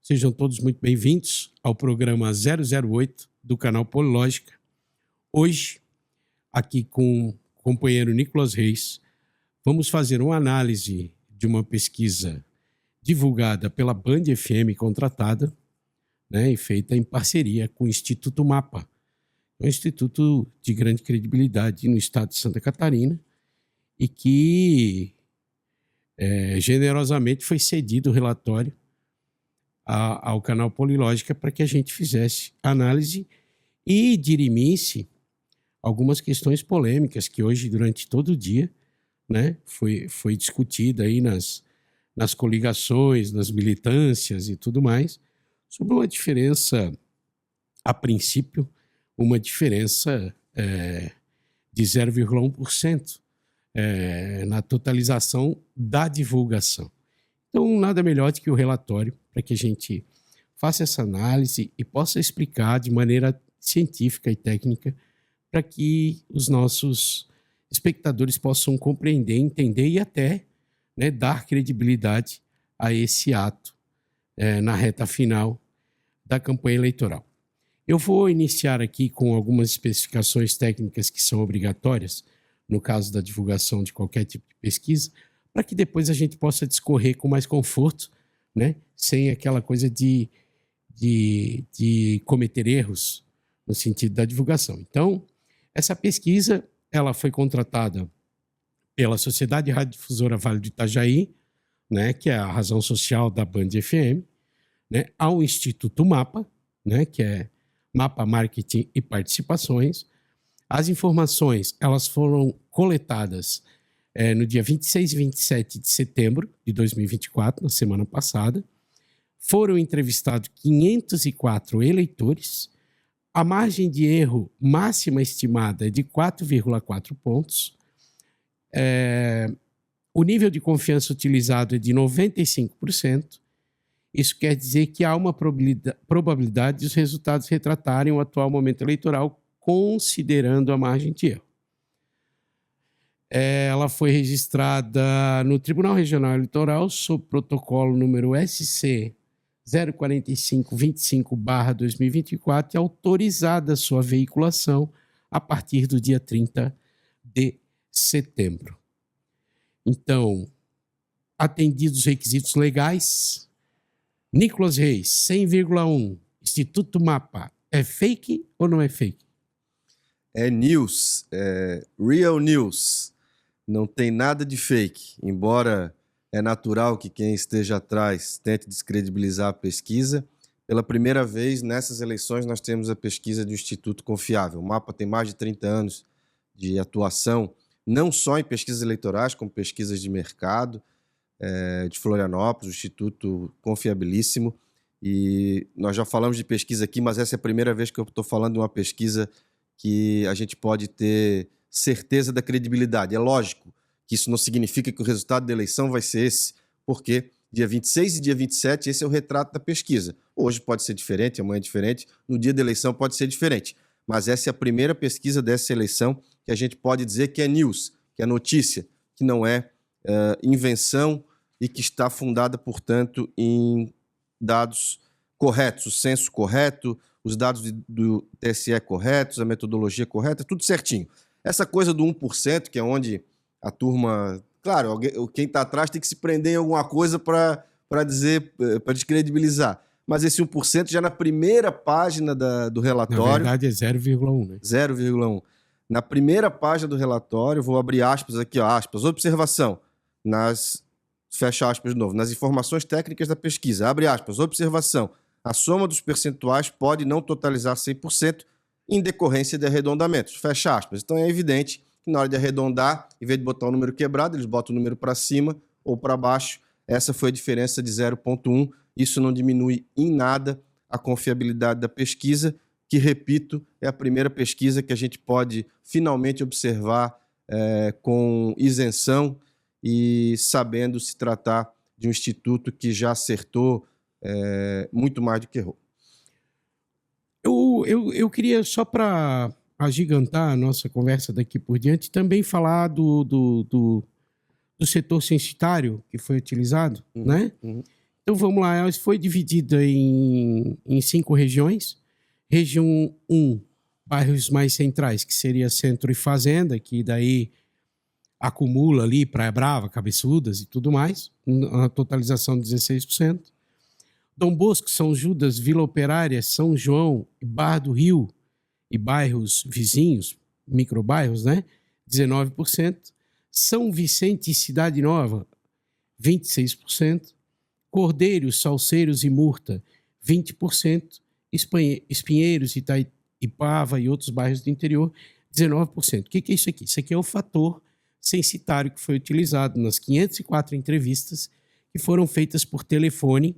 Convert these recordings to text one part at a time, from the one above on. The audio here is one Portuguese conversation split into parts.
Sejam todos muito bem-vindos ao programa 008 do canal Polilógica. Hoje, aqui com o companheiro Nicolas Reis, vamos fazer uma análise de uma pesquisa divulgada pela Band FM contratada, né, e feita em parceria com o Instituto MAPA, um instituto de grande credibilidade no estado de Santa Catarina e que generosamente foi cedido o relatório ao canal Polilógica para que a gente fizesse análise e dirimisse algumas questões polêmicas que hoje, durante todo o dia, né, foi discutida aí nas coligações, nas militâncias e tudo mais, sobre uma diferença, a princípio, uma diferença de 0,1% na totalização da divulgação. Então, nada melhor do que o relatório para que a gente faça essa análise e possa explicar de maneira científica e técnica para que os nossos espectadores possam compreender, entender e até, né, dar credibilidade a esse ato na reta final da campanha eleitoral. Eu vou iniciar aqui com algumas especificações técnicas que são obrigatórias no caso da divulgação de qualquer tipo de pesquisa, para que depois a gente possa discorrer com mais conforto, né, sem aquela coisa de cometer erros no sentido da divulgação. Então, essa pesquisa ela foi contratada pela Sociedade Radiodifusora Vale do Itajaí, né, que é a razão social da Band FM, né, ao Instituto MAPA, né, que é MAPA Marketing e Participações. As informações elas foram coletadas no dia 26 e 27 de setembro de 2024, na semana passada. Foram entrevistados 504 eleitores. A margem de erro máxima estimada é de 4,4 pontos. O nível de confiança utilizado é de 95%. Isso quer dizer que há uma probabilidade de os resultados retratarem o atual momento eleitoral, considerando a margem de erro. Ela foi registrada no Tribunal Regional Eleitoral sob protocolo número SC 04525/2024 e autorizada sua veiculação a partir do dia 30 de setembro. Então, atendidos os requisitos legais, Nicolas Reis, 100,1, Instituto MAPA, é fake ou não é fake? É news, é real news, não tem nada de fake, embora é natural que quem esteja atrás tente descredibilizar a pesquisa. Pela primeira vez nessas eleições nós temos a pesquisa do Instituto Confiável. O MAPA tem mais de 30 anos de atuação, não só em pesquisas eleitorais, como pesquisas de mercado, de Florianópolis, o Instituto confiabilíssimo. E nós já falamos de pesquisa aqui, mas essa é a primeira vez que eu estou falando de uma pesquisa que a gente pode ter certeza da credibilidade. É lógico que isso não significa que o resultado da eleição vai ser esse, porque dia 26 e dia 27, esse é o retrato da pesquisa. Hoje pode ser diferente, amanhã é diferente, no dia da eleição pode ser diferente. Mas essa é a primeira pesquisa dessa eleição que a gente pode dizer que é news, que é notícia, que não é invenção e que está fundada, portanto, em dados corretos, o censo correto, os dados do TSE corretos, a metodologia correta, tudo certinho. Essa coisa do 1%, que é onde a turma... Claro, quem está atrás tem que se prender em alguma coisa para dizer, para descredibilizar. Mas esse 1% já na primeira página do relatório... Na verdade é 0,1, né? 0,1. Na primeira página do relatório, vou abrir aspas aqui, ó, aspas, observação, fecha aspas de novo, nas informações técnicas da pesquisa, abre aspas, observação, a soma dos percentuais pode não totalizar 100% em decorrência de arredondamentos. Fecha aspas. Então é evidente que na hora de arredondar, em vez de botar o número quebrado, eles botam o número para cima ou para baixo. Essa foi a diferença de 0,1. Isso não diminui em nada a confiabilidade da pesquisa, que, repito, é a primeira pesquisa que a gente pode finalmente observar com isenção e sabendo se tratar de um instituto que já acertou muito mais do que errou. Eu queria, só para agigantar a nossa conversa daqui por diante, também falar do setor censitário que foi utilizado, né? Então vamos lá, ela foi dividida em 5 regiões. Região 1, bairros mais centrais, que seria Centro e Fazenda, que daí acumula ali Praia Brava, Cabeçudas e tudo mais, uma totalização de 16%. Dom Bosco, São Judas, Vila Operária, São João, Barra do Rio e bairros vizinhos, microbairros, né? 19%. São Vicente e Cidade Nova, 26%. Cordeiros, Salceiros e Murta, 20%. Espinheiros, Itaipava e outros bairros do interior, 19%. O que é isso aqui? Isso aqui é o fator censitário que foi utilizado nas 504 entrevistas que foram feitas por telefone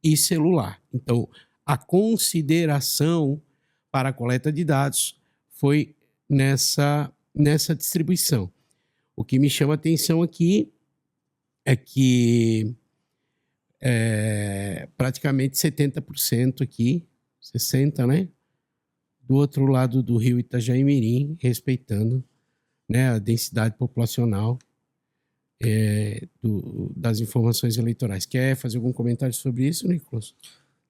e celular. Então, a consideração para a coleta de dados foi nessa distribuição. O que me chama a atenção aqui é que praticamente 70% aqui, 60%, né? Do outro lado do rio Itajaí-Mirim, respeitando, né, a densidade populacional das informações eleitorais. Quer fazer algum comentário sobre isso, Nicolas?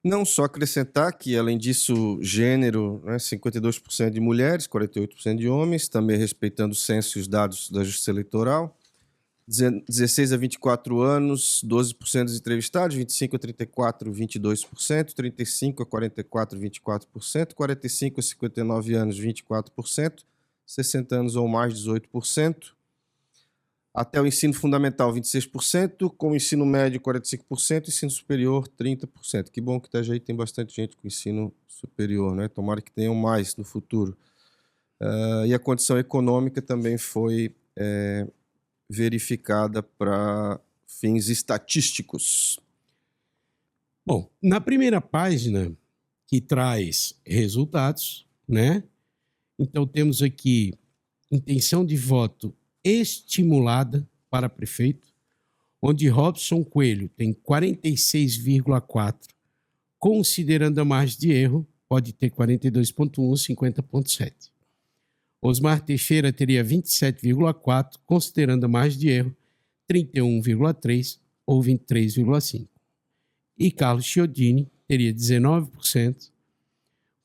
Não, só acrescentar que, além disso, gênero, né, 52% de mulheres, 48% de homens, também respeitando o censo e os dados da Justiça Eleitoral. 16 a 24 anos, 12% dos entrevistados, 25 a 34, 22%, 35 a 44, 24%, 45 a 59 anos, 24%, 60 anos ou mais, 18%. Até o ensino fundamental, 26%, com o ensino médio, 45%, ensino superior, 30%. Que bom que Itajaí tem bastante gente com ensino superior, né? Tomara que tenham mais no futuro. E a condição econômica também foi verificada para fins estatísticos. Bom, na primeira página, que traz resultados, né? Então temos aqui intenção de voto estimulada para prefeito, onde Robson Coelho tem 46,4%, considerando a margem de erro, pode ter 42,1%, 50,7%. Osmar Teixeira teria 27,4%, considerando a margem de erro, 31,3% ou 23,5%. E Carlos Chiodini teria 19%,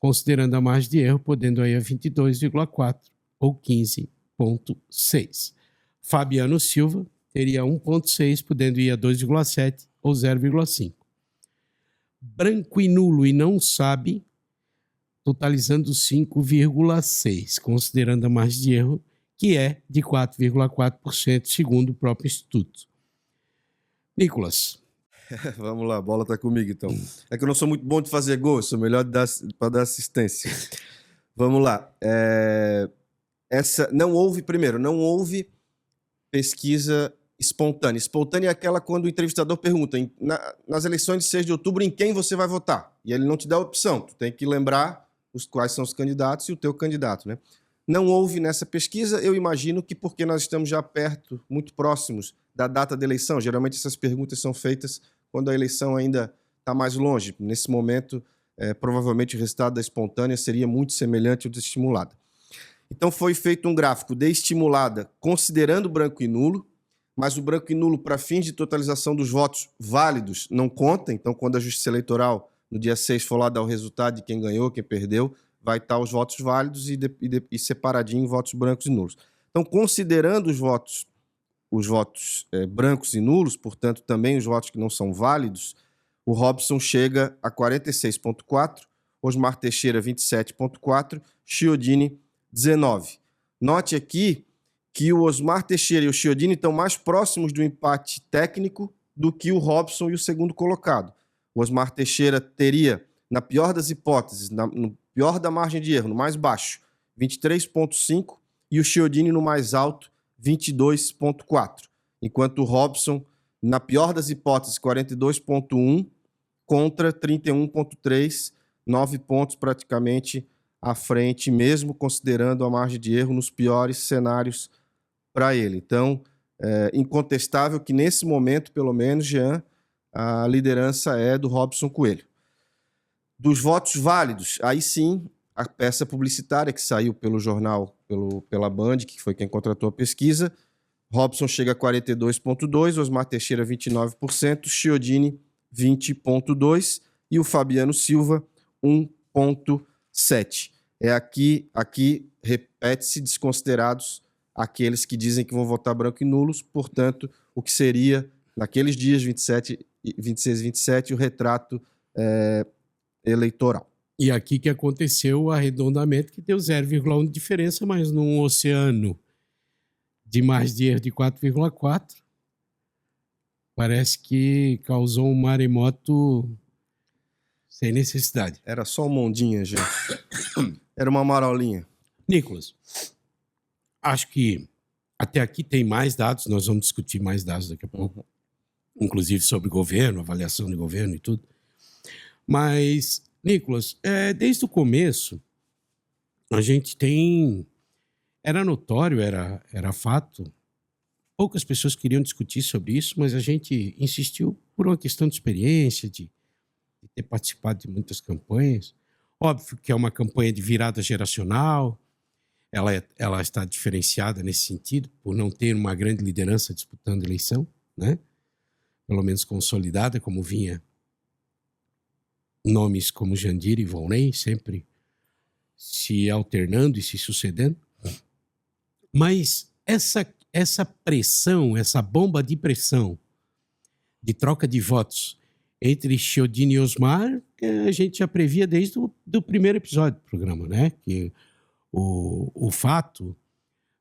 considerando a margem de erro, podendo ir a 22,4% ou 15,6%. Fabiano Silva teria 1,6%, podendo ir a 2,7% ou 0,5%. Branco e nulo e não sabe, totalizando 5,6%, considerando a margem de erro, que é de 4,4%, segundo o próprio Instituto. Nicolas. Vamos lá, a bola está comigo então. É que eu não sou muito bom de fazer gol, sou melhor para dar assistência. Vamos lá. Não houve pesquisa espontânea. Espontânea é aquela quando o entrevistador pergunta, nas eleições de 6 de outubro, em quem você vai votar? E ele não te dá a opção, tu tem que lembrar quais são os candidatos e o teu candidato, né? Não houve nessa pesquisa, eu imagino que porque nós estamos já perto, muito próximos da data da eleição. Geralmente essas perguntas são feitas quando a eleição ainda está mais longe. Nesse momento, provavelmente o resultado da espontânea seria muito semelhante ao de estimulada. Então foi feito um gráfico de estimulada considerando branco e nulo, mas o branco e nulo para fins de totalização dos votos válidos não conta. Então quando a Justiça Eleitoral no dia 6 for lá dar o resultado de quem ganhou, quem perdeu, vai estar os votos válidos e separadinho votos brancos e nulos. Então considerando os votos brancos e nulos, portanto também os votos que não são válidos, o Robson chega a 46,4%, Osmar Teixeira 27,4%, Chiodini 19%. Note aqui que o Osmar Teixeira e o Chiodini estão mais próximos do empate técnico do que o Robson e o segundo colocado. O Osmar Teixeira teria, na pior das hipóteses, no pior da margem de erro, no mais baixo, 23,5%, e o Chiodini no mais alto, 22,4%. Enquanto o Robson, na pior das hipóteses, 42,1% contra 31,3%, 9 pontos praticamente à frente, mesmo considerando a margem de erro nos piores cenários para ele. Então, incontestável que nesse momento, pelo menos, Jean, a liderança é do Robson Coelho. Dos votos válidos, aí sim, a peça publicitária que saiu pelo jornal, pela Band, que foi quem contratou a pesquisa, Robson chega a 42,2%, Osmar Teixeira 29%, Chiodini 20,2 e o Fabiano Silva 1,7. Aqui repete-se desconsiderados aqueles que dizem que vão votar branco e nulos, portanto, o que seria, naqueles dias 26 e 27, o retrato eleitoral. E aqui que aconteceu o arredondamento, que deu 0,1 de diferença, mas num oceano de mais de erro de 4,4, parece que causou um maremoto sem necessidade. Era só uma ondinha, gente. Era uma marolinha. Nicolas, acho que até aqui tem mais dados, nós vamos discutir mais dados daqui a pouco, inclusive sobre governo, avaliação de governo e tudo. Mas, Nicolas, desde o começo, a gente tem... Era notório, era fato. Poucas pessoas queriam discutir sobre isso, mas a gente insistiu por uma questão de experiência, de ter participado de muitas campanhas. Óbvio que é uma campanha de virada geracional, ela está diferenciada nesse sentido, por não ter uma grande liderança disputando a eleição, né? Pelo menos consolidada, como vinha nomes como Jandira e Volney, sempre se alternando e se sucedendo. Mas essa pressão, essa bomba de pressão, de troca de votos entre Chiodini e Osmar, a gente já previa desde o primeiro episódio do programa, né? Que o fato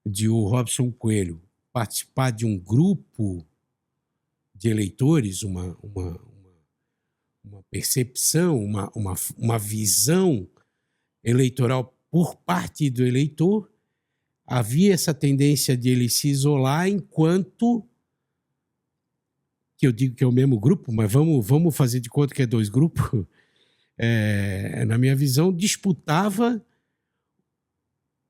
de o Robson Coelho participar de um grupo de eleitores, uma percepção, uma visão eleitoral por parte do eleitor, havia essa tendência de ele se isolar enquanto, que eu digo que é o mesmo grupo, mas vamos fazer de conta que é dois grupos, na minha visão, disputava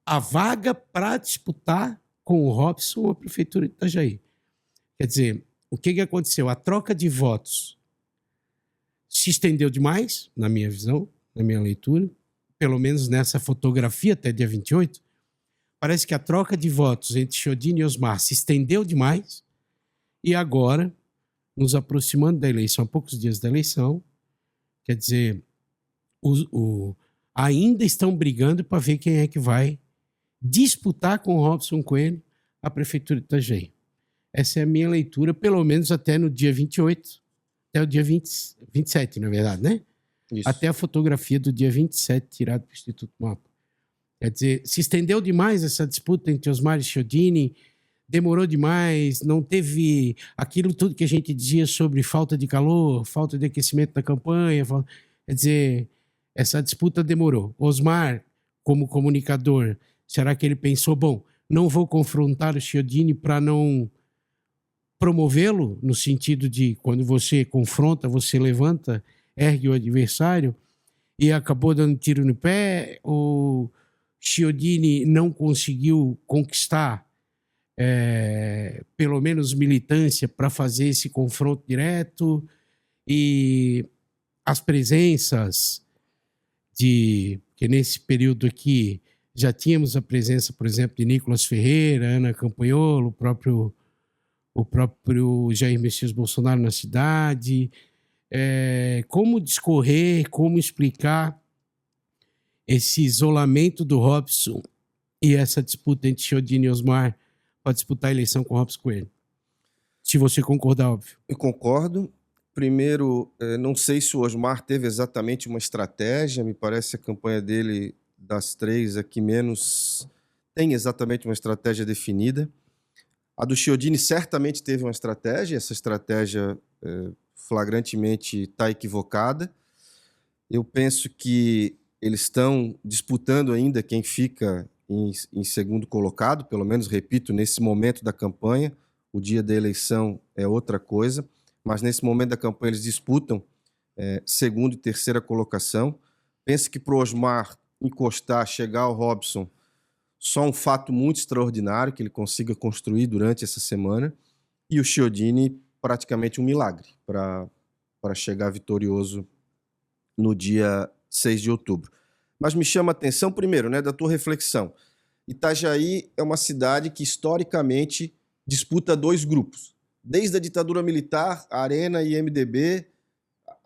a vaga para disputar com o Robson a prefeitura de Itajaí. Quer dizer, o que aconteceu? A troca de votos se estendeu demais, na minha visão, na minha leitura, pelo menos nessa fotografia até dia 28, parece que a troca de votos entre Chiodini e Osmar se estendeu demais e agora, nos aproximando da eleição, há poucos dias da eleição, quer dizer, ainda estão brigando para ver quem é que vai disputar com o Robson Coelho a prefeitura de Itajaí. Essa é a minha leitura, pelo menos até no dia 28, até o dia 27, na verdade, né? Isso. Até a fotografia do dia 27, tirada do Instituto Mapa. Quer dizer, se estendeu demais essa disputa entre Osmar e Chiodini, demorou demais, não teve aquilo tudo que a gente dizia sobre falta de calor, falta de aquecimento da campanha. Quer dizer, essa disputa demorou. Osmar, como comunicador, será que ele pensou, bom, não vou confrontar o Chiodini para não promovê-lo, no sentido de quando você confronta, você levanta, ergue o adversário, e acabou dando tiro no pé? O Chiodini não conseguiu conquistar pelo menos militância para fazer esse confronto direto, e as presenças que nesse período aqui já tínhamos a presença, por exemplo, de Nicolas Ferreira, Ana Campanholo, o próprio Jair Messias Bolsonaro na cidade. Como discorrer, como explicar esse isolamento do Robson e essa disputa entre Chiodini e Osmar para disputar a eleição com o Robson Coelho? Se você concordar, óbvio. Eu concordo. Primeiro, não sei se o Osmar teve exatamente uma estratégia, me parece que a campanha dele, das três aqui menos, tem exatamente uma estratégia definida. A do Chiodini certamente teve uma estratégia, essa estratégia flagrantemente está equivocada. Eu penso que eles estão disputando ainda quem fica em segundo colocado, pelo menos, repito, nesse momento da campanha. O dia da eleição é outra coisa, mas nesse momento da campanha eles disputam segunda e terceira colocação. Penso que para o Osmar encostar, chegar ao Robson, só um fato muito extraordinário que ele consiga construir durante essa semana, e o Chiodini praticamente um milagre para chegar vitorioso no dia 6 de outubro. Mas me chama a atenção, primeiro, da tua reflexão. Itajaí é uma cidade que historicamente disputa dois grupos. Desde a ditadura militar, Arena e MDB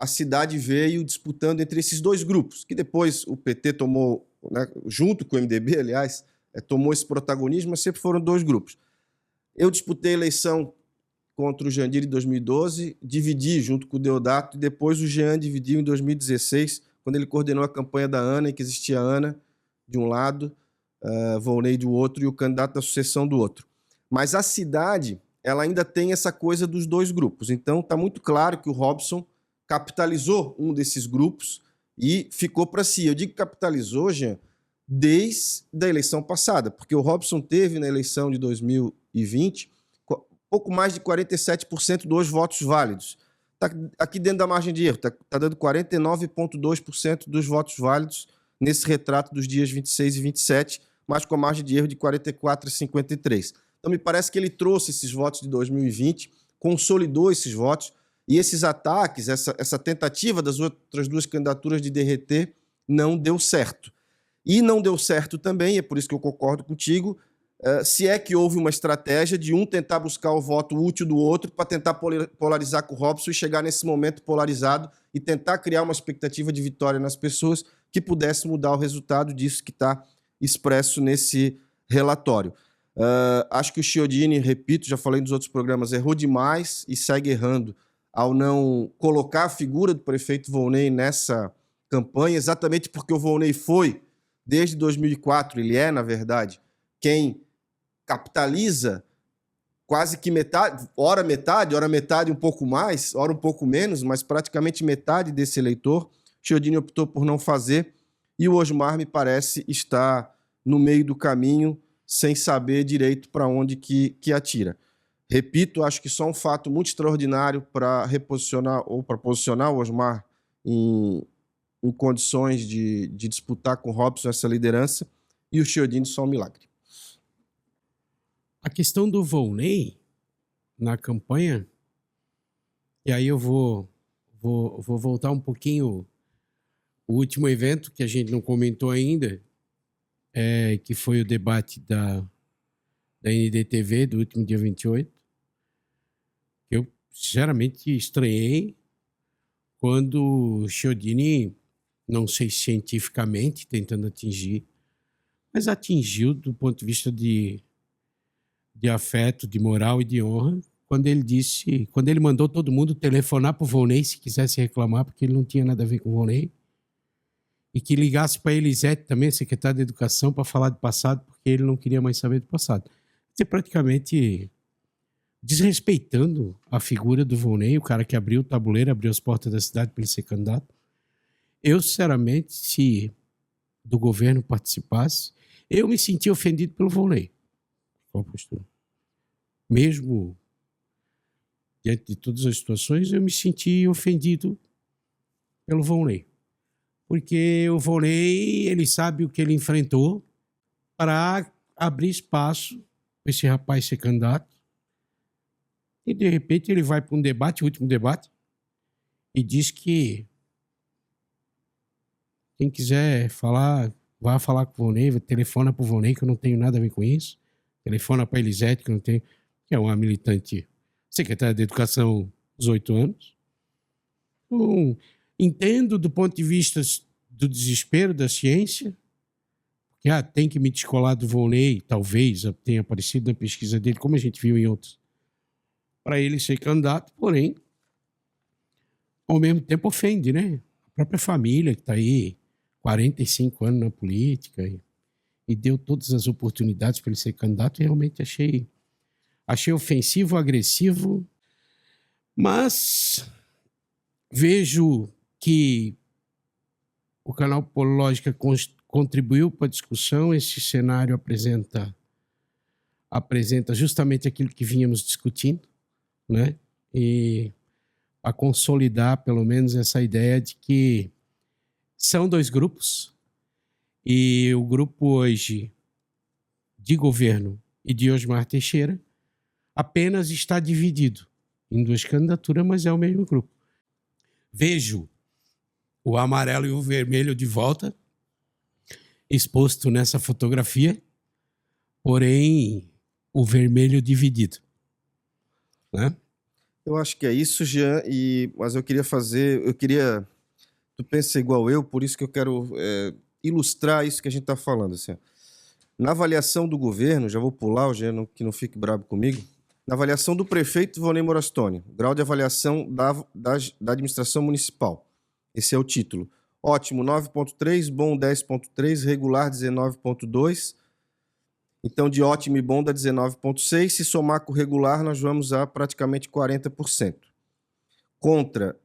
a cidade veio disputando entre esses dois grupos, que depois o PT tomou, né, junto com o MDB, aliás, tomou esse protagonismo, mas sempre foram dois grupos. Eu disputei a eleição contra o Jandir em 2012, dividi junto com o Deodato, e depois o Jean dividiu em 2016, quando ele coordenou a campanha da Ana, em que existia a Ana de um lado, Volney do outro e o candidato da sucessão do outro. Mas a cidade, ela ainda tem essa coisa dos dois grupos. Então está muito claro que o Robson capitalizou um desses grupos e ficou para si. Eu digo capitalizou, Jean, desde a eleição passada, porque o Robson teve na eleição de 2020 pouco mais de 47% dos votos válidos. Está aqui dentro da margem de erro, está dando 49,2% dos votos válidos nesse retrato dos dias 26 e 27, mas com a margem de erro de 44,53%. Então, me parece que ele trouxe esses votos de 2020, consolidou esses votos, e esses ataques, essa tentativa das outras duas candidaturas de derreter, não deu certo. E não deu certo também, é por isso que eu concordo contigo, se é que houve uma estratégia de um tentar buscar o voto útil do outro para tentar polarizar com o Robson e chegar nesse momento polarizado e tentar criar uma expectativa de vitória nas pessoas que pudesse mudar o resultado disso que está expresso nesse relatório. Acho que o Chiodini, repito, já falei nos outros programas, errou demais e segue errando ao não colocar a figura do prefeito Volney nessa campanha, exatamente porque o Volney foi, desde 2004, ele é, na verdade, quem capitaliza quase que metade, ora metade um pouco mais, ora um pouco menos, mas praticamente metade desse eleitor. Chiodini optou por não fazer e o Osmar me parece estar no meio do caminho sem saber direito para onde que atira. Repito, acho que só um fato muito extraordinário para reposicionar ou para posicionar o Osmar em condições de disputar com o Robson essa liderança, e o Chiodini só um milagre. A questão do Volney na campanha, e aí eu vou voltar um pouquinho o último evento que a gente não comentou ainda, que foi o debate da NDTV do último dia 28. Eu, sinceramente, estranhei quando o Chiodini, não sei cientificamente, tentando atingir, mas atingiu do ponto de vista de afeto, de moral e de honra, quando ele mandou todo mundo telefonar para o Volney se quisesse reclamar, porque ele não tinha nada a ver com o Volney, e que ligasse para a Elisete também, secretária de Educação, para falar do passado, porque ele não queria mais saber do passado. Você praticamente desrespeitando a figura do Volney, o cara que abriu o tabuleiro, abriu as portas da cidade para ele ser candidato. Eu, sinceramente, se do governo participasse, eu me senti ofendido pelo Volney. Qual a postura? Mesmo diante de todas as situações, eu me senti ofendido pelo Volney. Porque o Volney, ele sabe o que ele enfrentou para abrir espaço para esse rapaz ser candidato. E, de repente, ele vai para um debate, o último debate, e diz que quem quiser falar, vai falar com o Volney, telefona para o Volney, que eu não tenho nada a ver com isso. Telefona para a Elisete, que eu não tenho, que é uma militante secretária de Educação, 18 anos. Então, entendo do ponto de vista do desespero da ciência, que tem que me descolar do Volney, talvez tenha aparecido na pesquisa dele, como a gente viu em outros, para ele ser candidato, porém, ao mesmo tempo ofende, né? A própria família que está aí 45 anos na política e deu todas as oportunidades para ele ser candidato, e realmente achei ofensivo, agressivo, mas vejo que o canal Polilógica contribuiu para a discussão. Esse cenário apresenta justamente aquilo que vínhamos discutindo, né? E a consolidar, pelo menos, essa ideia de que são dois grupos, e o grupo hoje de governo e de Osmar Teixeira apenas está dividido em duas candidaturas, mas é o mesmo grupo. Vejo o amarelo e o vermelho de volta, exposto nessa fotografia, porém o vermelho dividido, né? Eu acho que é isso, Jean, mas tu pensa igual eu, por isso que eu quero ilustrar isso que a gente está falando. Assim, ó. Na avaliação do governo, já vou pular, o Jean, que não fique bravo comigo, na avaliação do prefeito Vonei Morastone, grau de avaliação da administração municipal. Esse é o título. Ótimo, 9,3, bom 10,3, regular 19,2. Então, de ótimo e bom dá 19,6. Se somar com o regular, nós vamos a praticamente 40%. Contra,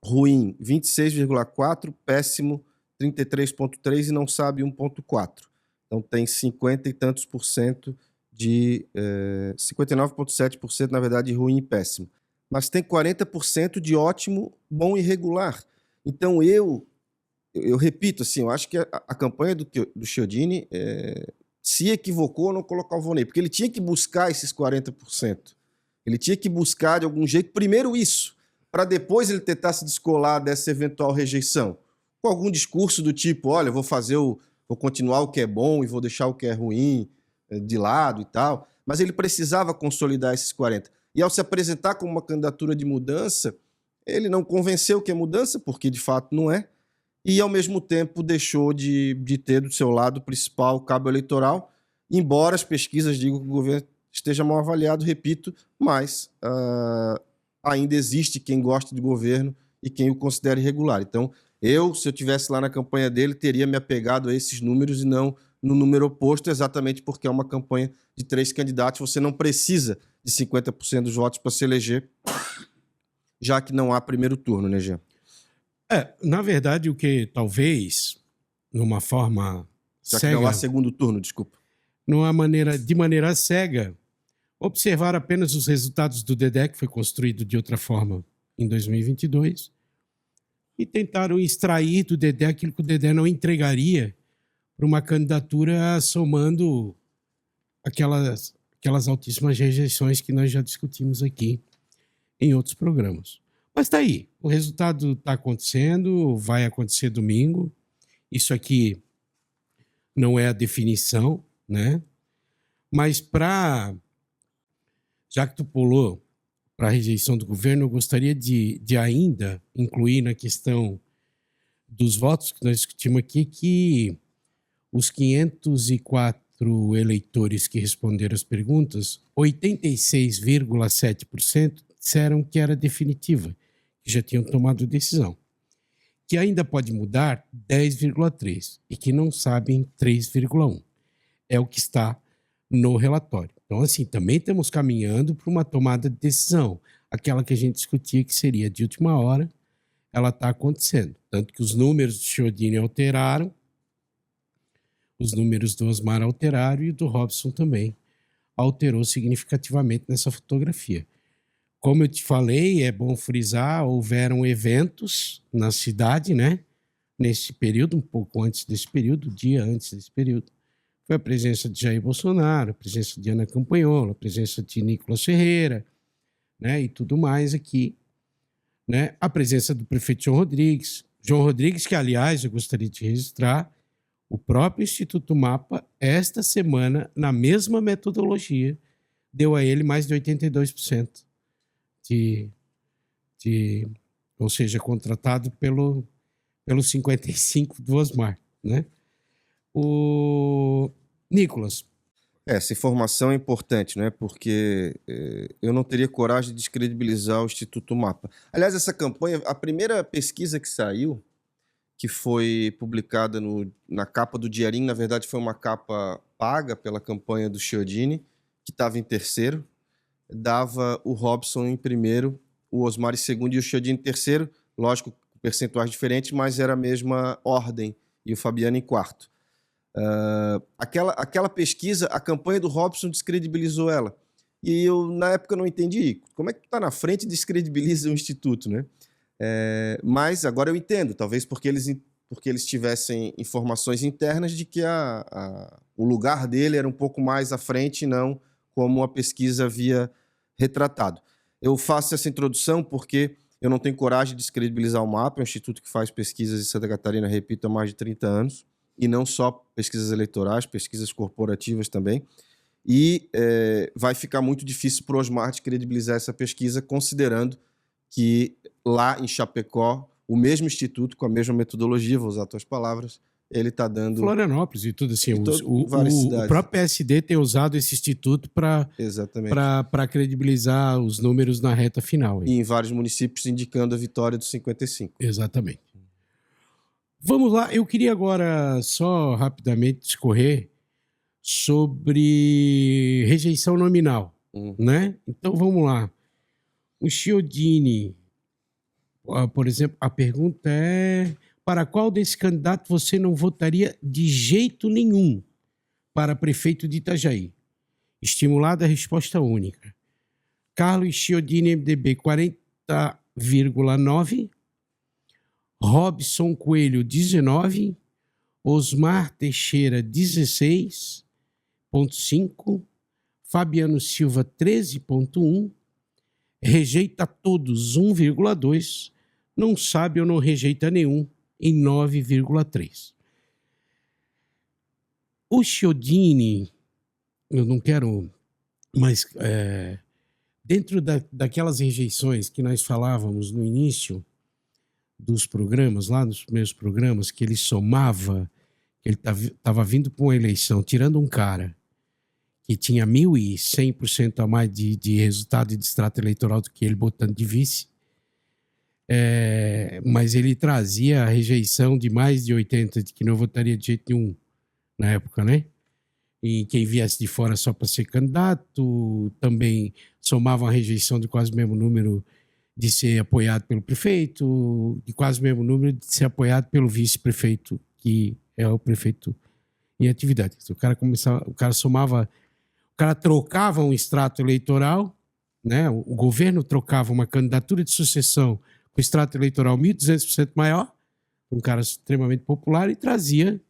ruim, 26,4. Péssimo, 33,3. E não sabe, 1,4. Então, tem 50 e tantos por cento de... 59,7%, na verdade, de ruim e péssimo. Mas tem 40% de ótimo, bom e regular. Então, eu repito, assim, eu acho que a campanha do Chiodini se equivocou ao não colocar o Vonei, porque ele tinha que buscar esses 40%. Ele tinha que buscar, de algum jeito, primeiro isso, para depois ele tentar se descolar dessa eventual rejeição. Com algum discurso do tipo, olha, vou continuar o que é bom e vou deixar o que é ruim de lado e tal. Mas ele precisava consolidar esses 40%. E ao se apresentar como uma candidatura de mudança, ele não convenceu que é mudança, porque de fato não é, e ao mesmo tempo deixou de ter do seu lado o principal cabo eleitoral, embora as pesquisas digam que o governo esteja mal avaliado, repito, mas ainda existe quem gosta de governo e quem o considera irregular. Então, se eu estivesse lá na campanha dele, teria me apegado a esses números e não no número oposto, exatamente porque é uma campanha de 3 candidatos, você não precisa de 50% dos votos para se eleger, já que não há primeiro turno, né, Jean? Na verdade, o que talvez, numa forma Já cega... que não há segundo turno, desculpa. De maneira cega, observar apenas os resultados do Dedé, que foi construído de outra forma em 2022, e tentaram extrair do Dedé aquilo que o Dedé não entregaria para uma candidatura somando aquelas altíssimas rejeições que nós já discutimos aqui em outros programas. Mas está aí, o resultado está acontecendo, vai acontecer domingo. Isso aqui não é a definição, né? Mas já que tu pulou para a rejeição do governo, eu gostaria de ainda incluir na questão dos votos que nós discutimos aqui que os 504 eleitores que responderam as perguntas, 86,7% disseram que era definitiva, que já tinham tomado decisão. Que ainda pode mudar, 10,3%, e que não sabem, 3,1%. É o que está no relatório. Então, assim, também estamos caminhando para uma tomada de decisão. Aquela que a gente discutia que seria de última hora, ela está acontecendo. Tanto que os números do Chiodini alteraram, os números do Osmar alteraram e o do Robson também alterou significativamente nessa fotografia. Como eu te falei, é bom frisar, houveram eventos na cidade, né? Nesse período, um pouco antes desse período, dia antes desse período. Foi a presença de Jair Bolsonaro, a presença de Ana Campanhola, a presença de Nicolas Ferreira, né? E tudo mais aqui, né? A presença do prefeito João Rodrigues. João Rodrigues, que, aliás, eu gostaria de registrar, o próprio Instituto Mapa, esta semana, na mesma metodologia, deu a ele mais de 82%. Ou seja, contratado pelo 55 do Osmar, né? O Nicolas. Essa informação é importante, né? Porque eu não teria coragem de descredibilizar o Instituto Mapa. Aliás, essa campanha, a primeira pesquisa que saiu, que foi publicada na capa do Diarinho, na verdade foi uma capa paga pela campanha do Chiodini, que estava em terceiro, dava o Robson em primeiro, o Osmar em segundo e o Chiodini em terceiro, lógico, com percentuais diferentes, mas era a mesma ordem, e o Fabiano em quarto. Aquela pesquisa, a campanha do Robson descredibilizou ela. E eu, na época, não entendi. Como é que tu tá na frente e descredibiliza o Instituto, né? Mas agora eu entendo, talvez porque eles tivessem informações internas de que o lugar dele era um pouco mais à frente e não como a pesquisa havia retratado. Eu faço essa introdução porque eu não tenho coragem de descredibilizar o MAPA, é um instituto que faz pesquisas em Santa Catarina, repito, há mais de 30 anos, e não só pesquisas eleitorais, pesquisas corporativas também. e vai ficar muito difícil para o Osmar de credibilizar essa pesquisa, considerando que lá em Chapecó, o mesmo instituto, com a mesma metodologia, vou usar tuas palavras, ele está dando... Florianópolis e tudo assim. Várias O cidades. próprio PSD tem usado esse instituto para credibilizar os números na reta final. E em vários municípios indicando a vitória dos 55. Exatamente. Vamos lá, eu queria agora só rapidamente discorrer sobre rejeição nominal, né? Então vamos lá. O Chiodini, por exemplo, a pergunta é: para qual desse candidato você não votaria de jeito nenhum para prefeito de Itajaí? Estimulada a resposta única. Carlos Chiodini, MDB, 40,9%. Robson Coelho, 19%. Osmar Teixeira, 16,5%. Fabiano Silva, 13,1%. Rejeita todos, 1,2%. Não sabe ou não rejeita nenhum, em 9,3%. O Chiodini, eu não quero, mas dentro daquelas rejeições que nós falávamos no início dos programas, lá nos primeiros programas, que ele somava, que ele estava vindo para uma eleição, tirando um cara que tinha 1.100% a mais de resultado de extrato eleitoral do que ele botando de vice, mas ele trazia a rejeição de mais de 80%, de que não votaria de jeito nenhum na época, né? E quem viesse de fora só para ser candidato, também somava uma rejeição de quase o mesmo número de ser apoiado pelo prefeito, de quase o mesmo número de ser apoiado pelo vice-prefeito, que é o prefeito em atividade. O cara trocava um extrato eleitoral, né? O governo trocava uma candidatura de sucessão com extrato eleitoral 1.200% maior, um cara extremamente popular, e trazia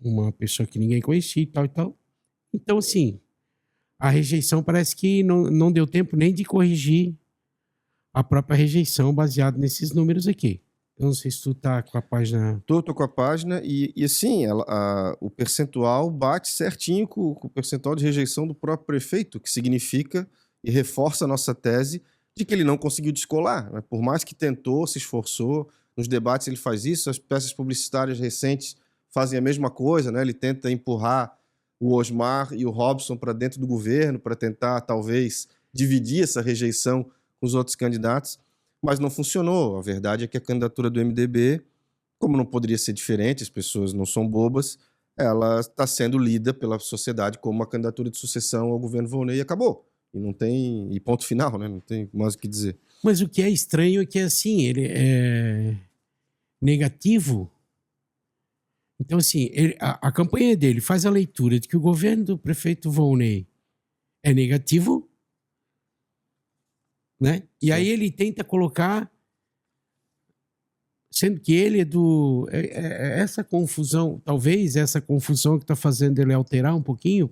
uma pessoa que ninguém conhecia e tal e tal. Então, assim, a rejeição parece que não deu tempo nem de corrigir a própria rejeição baseada nesses números aqui. Eu não sei se tu tá com a página... Tô com a página e assim, o percentual bate certinho com o percentual de rejeição do próprio prefeito, que significa e reforça a nossa tese de que ele não conseguiu descolar, né? Por mais que tentou, se esforçou, nos debates ele faz isso, as peças publicitárias recentes fazem a mesma coisa, né? Ele tenta empurrar o Osmar e o Robson para dentro do governo, para tentar, talvez, dividir essa rejeição com os outros candidatos, mas não funcionou. A verdade é que a candidatura do MDB, como não poderia ser diferente, as pessoas não são bobas, ela está sendo lida pela sociedade como uma candidatura de sucessão ao governo Volney e acabou. E ponto final, né? Não tem mais o que dizer. Mas o que é estranho é que, assim, ele é negativo. Então, assim, a campanha dele faz a leitura de que o governo do prefeito Volney é negativo, né? E aí ele tenta colocar, sendo que ele é essa confusão, talvez essa confusão que está fazendo ele alterar um pouquinho.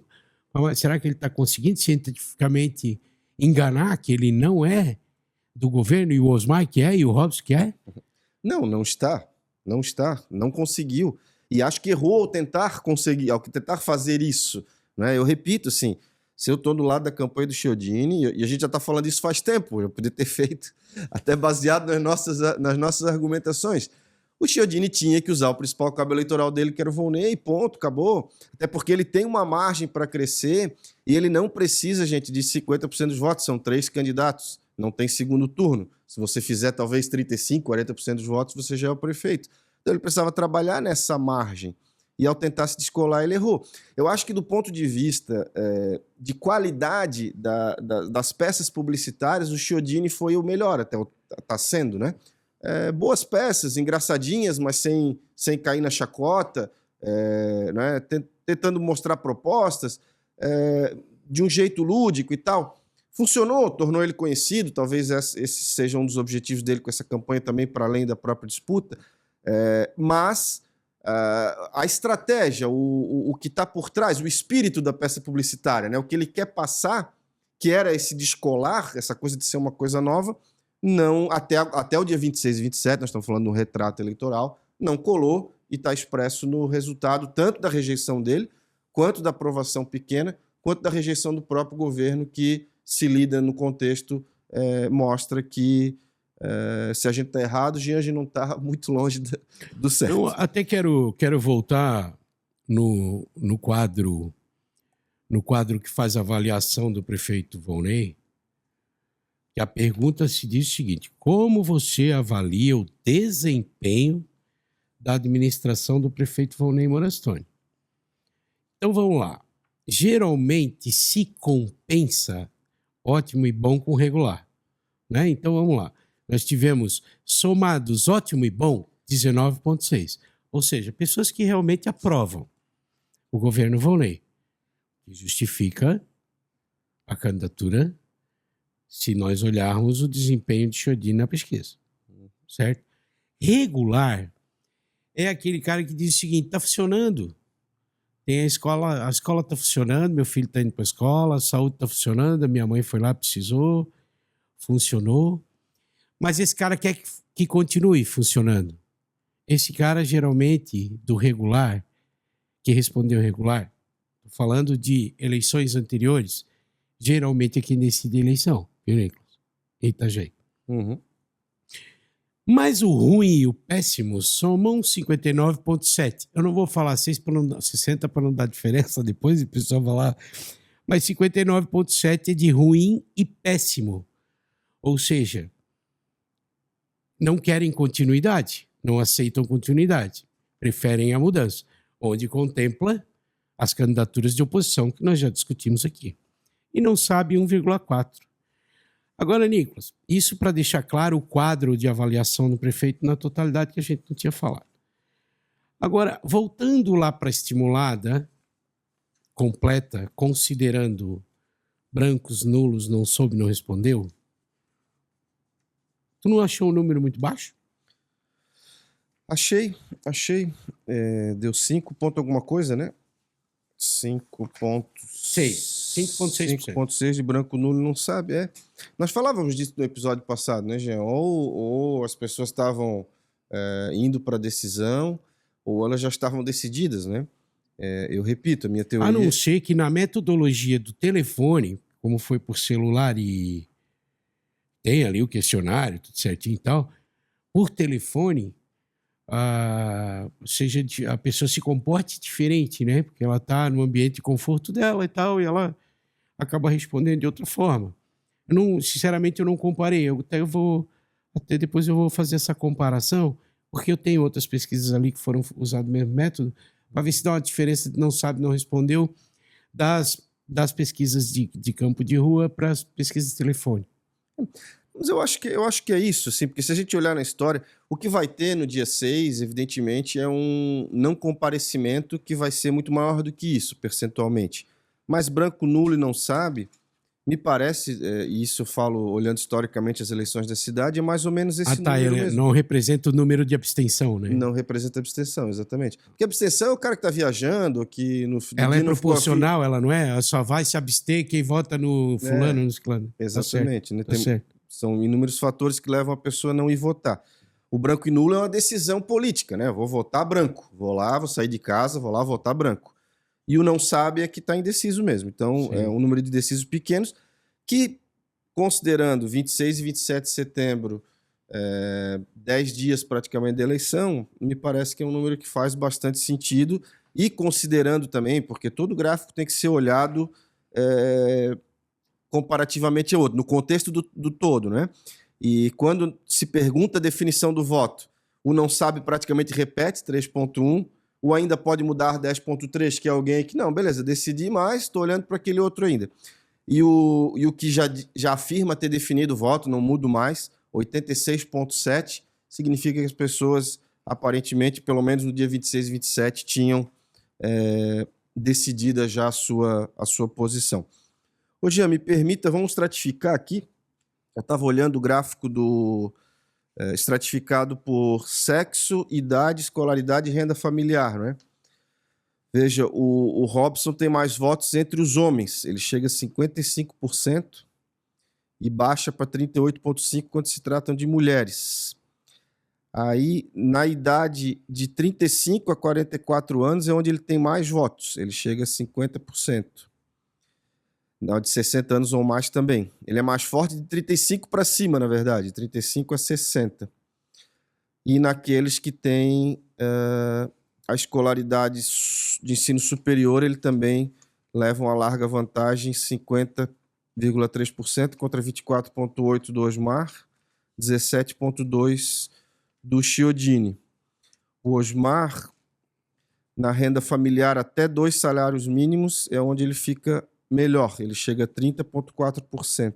Mas será que ele está conseguindo cientificamente enganar que ele não é do governo e o Osmar que é e o Robson que é? Não está. Não está. Não conseguiu. E acho que errou ao tentar conseguir, ao tentar fazer isso, né? Eu repito, assim, se eu estou do lado da campanha do Chiodini, e a gente já está falando isso faz tempo, eu poderia ter feito até baseado nas nossas argumentações. O Chiodini tinha que usar o principal cabo eleitoral dele, que era o Volney, ponto, acabou. Até porque ele tem uma margem para crescer e ele não precisa, gente, de 50% dos votos, são 3 candidatos, não tem segundo turno. Se você fizer talvez 35%, 40% dos votos, você já é o prefeito. Então ele precisava trabalhar nessa margem. E ao tentar se descolar, ele errou. Eu acho que do ponto de vista de qualidade das peças publicitárias, o Chiodini foi o melhor, até está sendo, né? Boas peças, engraçadinhas, mas sem cair na chacota, né? Tentando mostrar propostas de um jeito lúdico e tal. Funcionou, tornou ele conhecido, talvez esse seja um dos objetivos dele com essa campanha também, para além da própria disputa. Mas a estratégia, o que está por trás, o espírito da peça publicitária, né? O que ele quer passar, que era esse descolar, essa coisa de ser uma coisa nova, não, até o dia 26 e 27, nós estamos falando de um retrato eleitoral, não colou e está expresso no resultado tanto da rejeição dele, quanto da aprovação pequena, quanto da rejeição do próprio governo, que se lida no contexto, mostra que se a gente está errado, a gente não está muito longe do certo. Eu até quero voltar no quadro que faz a avaliação do prefeito Volney, que a pergunta se diz o seguinte: como você avalia o desempenho da administração do prefeito Volney Morastoni? Então vamos lá. Geralmente se compensa ótimo e bom com regular, né? Então vamos lá. Nós tivemos somados ótimo e bom 19,6. Ou seja, pessoas que realmente aprovam o governo Volney, que justifica a candidatura se nós olharmos o desempenho de Chodini na pesquisa, certo? Regular é aquele cara que diz o seguinte: está funcionando. Tem a escola está funcionando, meu filho está indo para a escola, a saúde está funcionando, a minha mãe foi lá, precisou, funcionou. Mas esse cara quer que continue funcionando. Esse cara, geralmente, do regular, que respondeu regular, falando de eleições anteriores, geralmente é quem decide a eleição, viu, Nicolas? Itajaí. Uhum. Mas o ruim e o péssimo somam 59,7. Eu não vou falar 60 para não dar diferença depois, o pessoal vai lá. Mas 59,7 é de ruim e péssimo. Ou seja, não querem continuidade, não aceitam continuidade, preferem a mudança, onde contempla as candidaturas de oposição, que nós já discutimos aqui. E não sabe 1,4. Agora, Nicolas, isso para deixar claro o quadro de avaliação do prefeito na totalidade que a gente não tinha falado. Agora, voltando lá para a estimulada completa, considerando brancos, nulos, não soube, não respondeu, tu não achou um número muito baixo? Achei. Deu 5 ponto alguma coisa, né? 5,6 de branco nulo, não sabe, Nós falávamos disso no episódio passado, né, Jean? Ou as pessoas estavam indo para a decisão, ou elas já estavam decididas, né? Eu repito, a minha teoria... A não ser que na metodologia do telefone, como foi por celular e tem ali o questionário, tudo certinho e tal, por telefone, seja a pessoa se comporte diferente, né? Porque ela está no ambiente de conforto dela e tal, e ela acaba respondendo de outra forma. Sinceramente, eu não comparei. Até depois eu vou fazer essa comparação, porque eu tenho outras pesquisas ali que foram usadas o mesmo método, para ver se dá uma diferença de não sabe, não respondeu, das pesquisas de campo de rua para as pesquisas de telefone. Mas eu acho que é isso, assim, porque se a gente olhar na história, o que vai ter no dia 6, evidentemente, é um não comparecimento que vai ser muito maior do que isso, percentualmente. Mas branco, nulo e não sabe, me parece, e isso eu falo olhando historicamente as eleições da cidade, é mais ou menos esse número ele mesmo. Não representa o número de abstenção, né? Não representa abstenção, exatamente. Porque abstenção é o cara que está viajando, que no ela é proporcional, ela não é? Ela só vai se abster quem vota no fulano, no ciclano. Exatamente. Tá certo. São inúmeros fatores que levam a pessoa a não ir votar. O branco e nulo é uma decisão política, né? Vou votar branco. Vou lá, vou sair de casa, vou lá votar branco. E o não sabe é que está indeciso mesmo. Então, é um número de indecisos pequenos que, considerando 26 e 27 de setembro, 10 dias praticamente da eleição, me parece que é um número que faz bastante sentido. E considerando também, porque todo gráfico tem que ser olhado comparativamente ao outro, no contexto do todo, né? E quando se pergunta a definição do voto, o não sabe praticamente repete 3.1, o ainda pode mudar 10.3, que é alguém que, não, beleza, decidi, mas estou olhando para aquele outro ainda. E o que já afirma ter definido o voto, não mudo mais, 86.7, significa que as pessoas, aparentemente, pelo menos no dia 26 e 27, tinham decidida já a sua posição. Ô, Jean, me permita, vamos estratificar aqui. Eu estava olhando o gráfico estratificado por sexo, idade, escolaridade e renda familiar, né? Veja, o Robson tem mais votos entre os homens. Ele chega a 55% e baixa para 38,5% quando se tratam de mulheres. Aí, na idade de 35 a 44 anos, é onde ele tem mais votos. Ele chega a 50%. Na de 60 anos ou mais também. Ele é mais forte de 35 para cima, na verdade. 35 a 60. E naqueles que têm a escolaridade de ensino superior, ele também leva uma larga vantagem, 50,3% contra 24,8% do Osmar, 17,2% do Chiodini. O Osmar, na renda familiar até 2 salários mínimos, é onde ele fica melhor. Ele chega a 30,4%.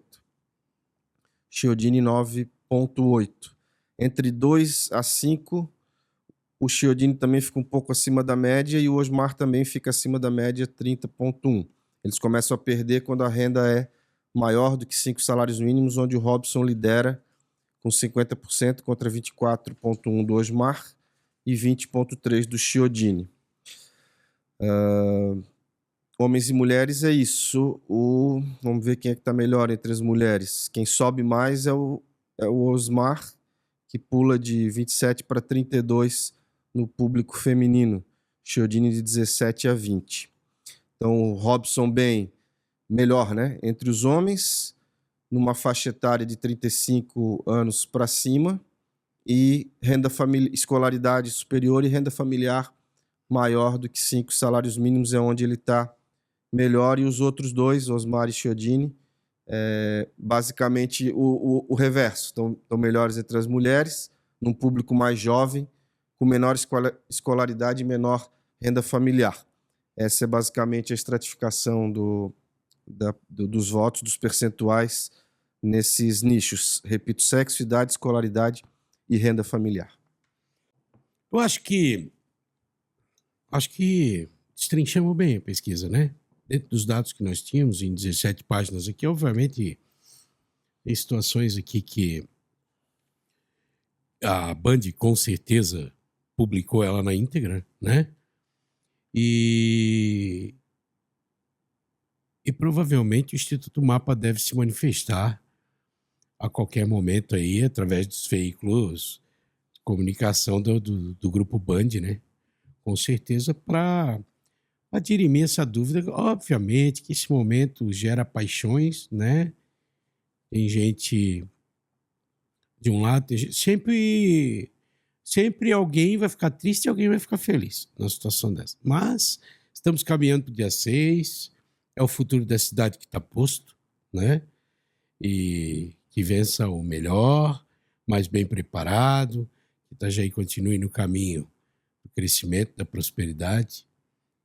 Chiodini, 9,8%. Entre 2 a 5, o Chiodini também fica um pouco acima da média e o Osmar também fica acima da média, 30,1%. Eles começam a perder quando a renda é maior do que 5 salários mínimos, onde o Robson lidera com 50% contra 24,1% do Osmar e 20,3% do Chiodini. Homens e mulheres é isso. Vamos ver quem é que está melhor entre as mulheres. Quem sobe mais é o Osmar, que pula de 27 para 32 no público feminino. Chiodini de 17 a 20. Então, o Robson bem melhor, né? Entre os homens, numa faixa etária de 35 anos para cima, e escolaridade superior e renda familiar maior do que 5 salários mínimos é onde ele está melhor. E os outros dois, Osmar e Chiodini, basicamente o reverso. Estão melhores entre as mulheres, num público mais jovem, com menor escolaridade e menor renda familiar. Essa é basicamente a estratificação dos votos, dos percentuais nesses nichos. Repito, sexo, idade, escolaridade e renda familiar. Eu acho que destrinchamos bem a pesquisa, né? Dentro dos dados que nós tínhamos, em 17 páginas aqui, obviamente, tem situações aqui que a Band, com certeza, publicou ela na íntegra, né? E provavelmente o Instituto Mapa deve se manifestar a qualquer momento aí, através dos veículos de comunicação do Grupo Band, né? Com certeza, para dirimir essa dúvida. Obviamente que esse momento gera paixões, né? Tem gente de um lado, sempre alguém vai ficar triste e alguém vai ficar feliz numa situação dessa. Mas estamos caminhando para o dia 6, é o futuro da cidade que está posto, né? E que vença o melhor, mais bem preparado, que Itajaí continue no caminho do crescimento, da prosperidade,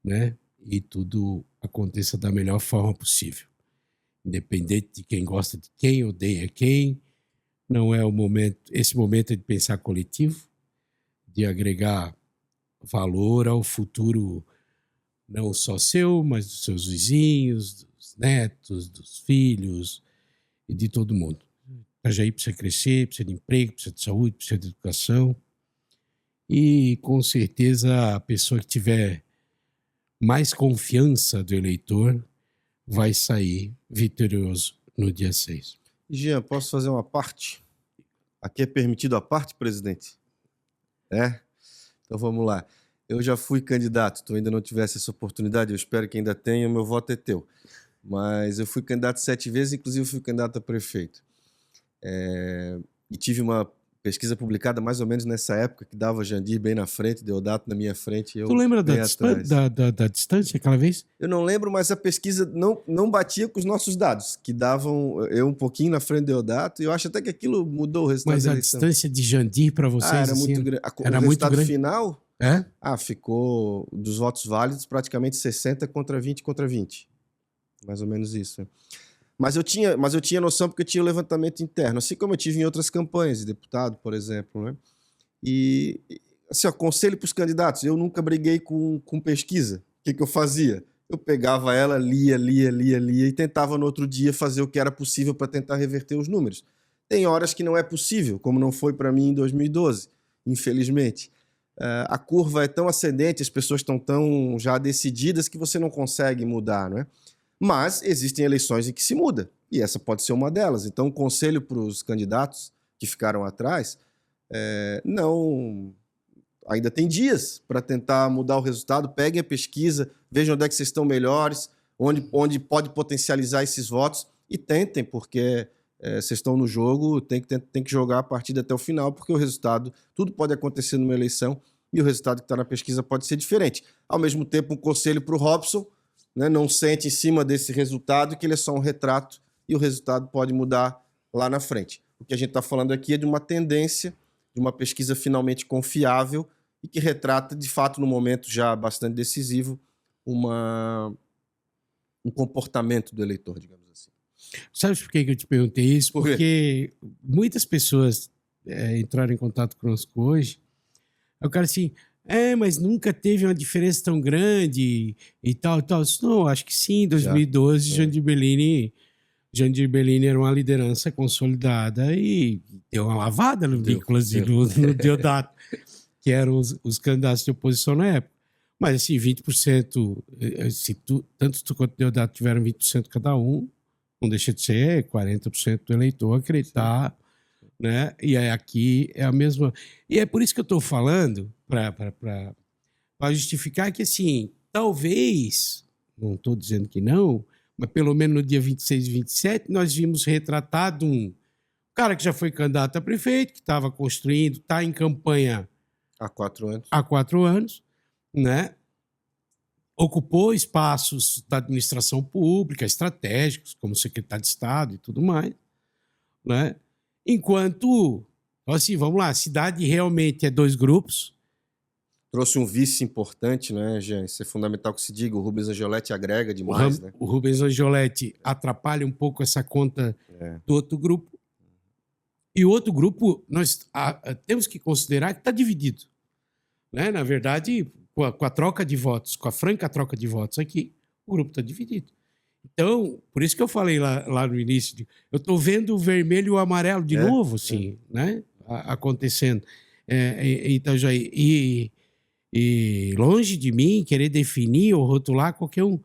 né? E tudo aconteça da melhor forma possível. Independente de quem gosta de quem, odeia quem, não é o momento. Esse momento é de pensar coletivo, de agregar valor ao futuro, não só seu, mas dos seus vizinhos, dos netos, dos filhos e de todo mundo. Itajaí precisa crescer, precisa de emprego, precisa de saúde, precisa de educação. E, com certeza, a pessoa que tiver mais confiança do eleitor vai sair vitorioso no dia 6. Jean, posso fazer uma parte? Aqui é permitido a parte, presidente? Então vamos lá. Eu já fui candidato, tu ainda não tivesse essa oportunidade, eu espero que ainda tenha, o meu voto é teu. Mas eu fui candidato 7 vezes, inclusive fui candidato a prefeito. E tive uma pesquisa publicada mais ou menos nessa época, que dava Jandir bem na frente, Deodato na minha frente. Tu lembra da distância aquela vez? Eu não lembro, mas a pesquisa não batia com os nossos dados, que davam eu um pouquinho na frente do Deodato, e eu acho até que aquilo mudou o resultado da eleição. Mas a distância de Jandir para vocês era assim, muito grande. Era o muito resultado grande. final É? Ficou dos votos válidos praticamente 60 contra 20 contra 20. Mais ou menos isso. Mas eu tinha noção porque eu tinha o levantamento interno, assim como eu tive em outras campanhas de deputado, por exemplo, né? E assim, conselho para os candidatos, eu nunca briguei com pesquisa. O que eu fazia? Eu pegava ela, lia e tentava no outro dia fazer o que era possível para tentar reverter os números. Tem horas que não é possível, como não foi para mim em 2012, infelizmente. A curva é tão ascendente, as pessoas estão tão já decididas que você não consegue mudar, não é? Mas existem eleições em que se muda, e essa pode ser uma delas. Então, o conselho para os candidatos que ficaram atrás, não... Ainda tem dias para tentar mudar o resultado. Peguem a pesquisa, vejam onde é que vocês estão melhores, onde pode potencializar esses votos e tentem, porque vocês estão no jogo, tem que jogar a partida até o final, porque o resultado, tudo pode acontecer numa eleição e o resultado que está na pesquisa pode ser diferente. Ao mesmo tempo, um conselho para o Robson, né, não sente em cima desse resultado, que ele é só um retrato e o resultado pode mudar lá na frente. O que a gente está falando aqui é de uma tendência, de uma pesquisa finalmente confiável e que retrata, de fato, no momento já bastante decisivo, um comportamento do eleitor, digamos assim. Sabe por que eu te perguntei isso? Por quê? Porque muitas pessoas entraram em contato conosco hoje. Aí o cara assim, mas nunca teve uma diferença tão grande e tal, e tal. Não, acho que sim, em 2012, Jandir Bellini era uma liderança consolidada e deu uma lavada no Nicolas e no Deodato, que eram os candidatos de oposição na época. Mas assim, 20%, tanto tu quanto o Deodato tiveram 20% cada um, não deixa de ser 40% do eleitor acreditar, né? E aí aqui é a mesma... E é por isso que eu estou falando, para justificar que, assim, talvez, não estou dizendo que não, mas pelo menos no dia 26 e 27, nós vimos retratado um cara que já foi candidato a prefeito, que estava construindo, está em campanha há 4 anos. Há 4 anos, né? Ocupou espaços da administração pública, estratégicos, como secretário de Estado e tudo mais, né? Enquanto, assim, vamos lá, a cidade realmente é 2 grupos. Trouxe um vice importante, né, Jean? Isso é fundamental que se diga. O Rubens Angioletti agrega demais, né? O Rubens Angioletti atrapalha um pouco essa conta do outro grupo. E o outro grupo, nós temos que considerar que está dividido, né? Na verdade, com a troca de votos, com a franca troca de votos aqui, o grupo está dividido. Então, por isso que eu falei lá no início, eu estou vendo o vermelho e o amarelo de novo, sim, né? Acontecendo em Itajaí. E longe de mim querer definir ou rotular qualquer um.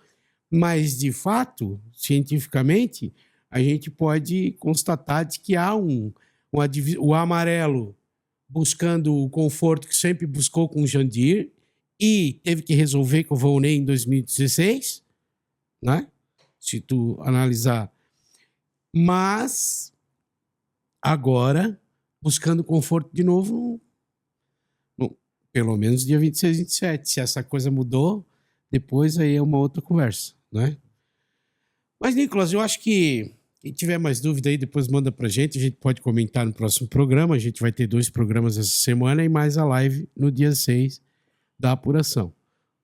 Mas, de fato, cientificamente, a gente pode constatar de que há o amarelo buscando o conforto que sempre buscou com o Jandir e teve que resolver com o Volney em 2016, né? Se tu analisar. Mas, agora, buscando conforto de novo, pelo menos dia 26 e 27. Se essa coisa mudou, depois aí é uma outra conversa, né? Mas, Nicolas, eu acho que quem tiver mais dúvida aí, depois manda pra gente. A gente pode comentar no próximo programa. A gente vai ter 2 programas essa semana e mais a live no dia 6 da apuração,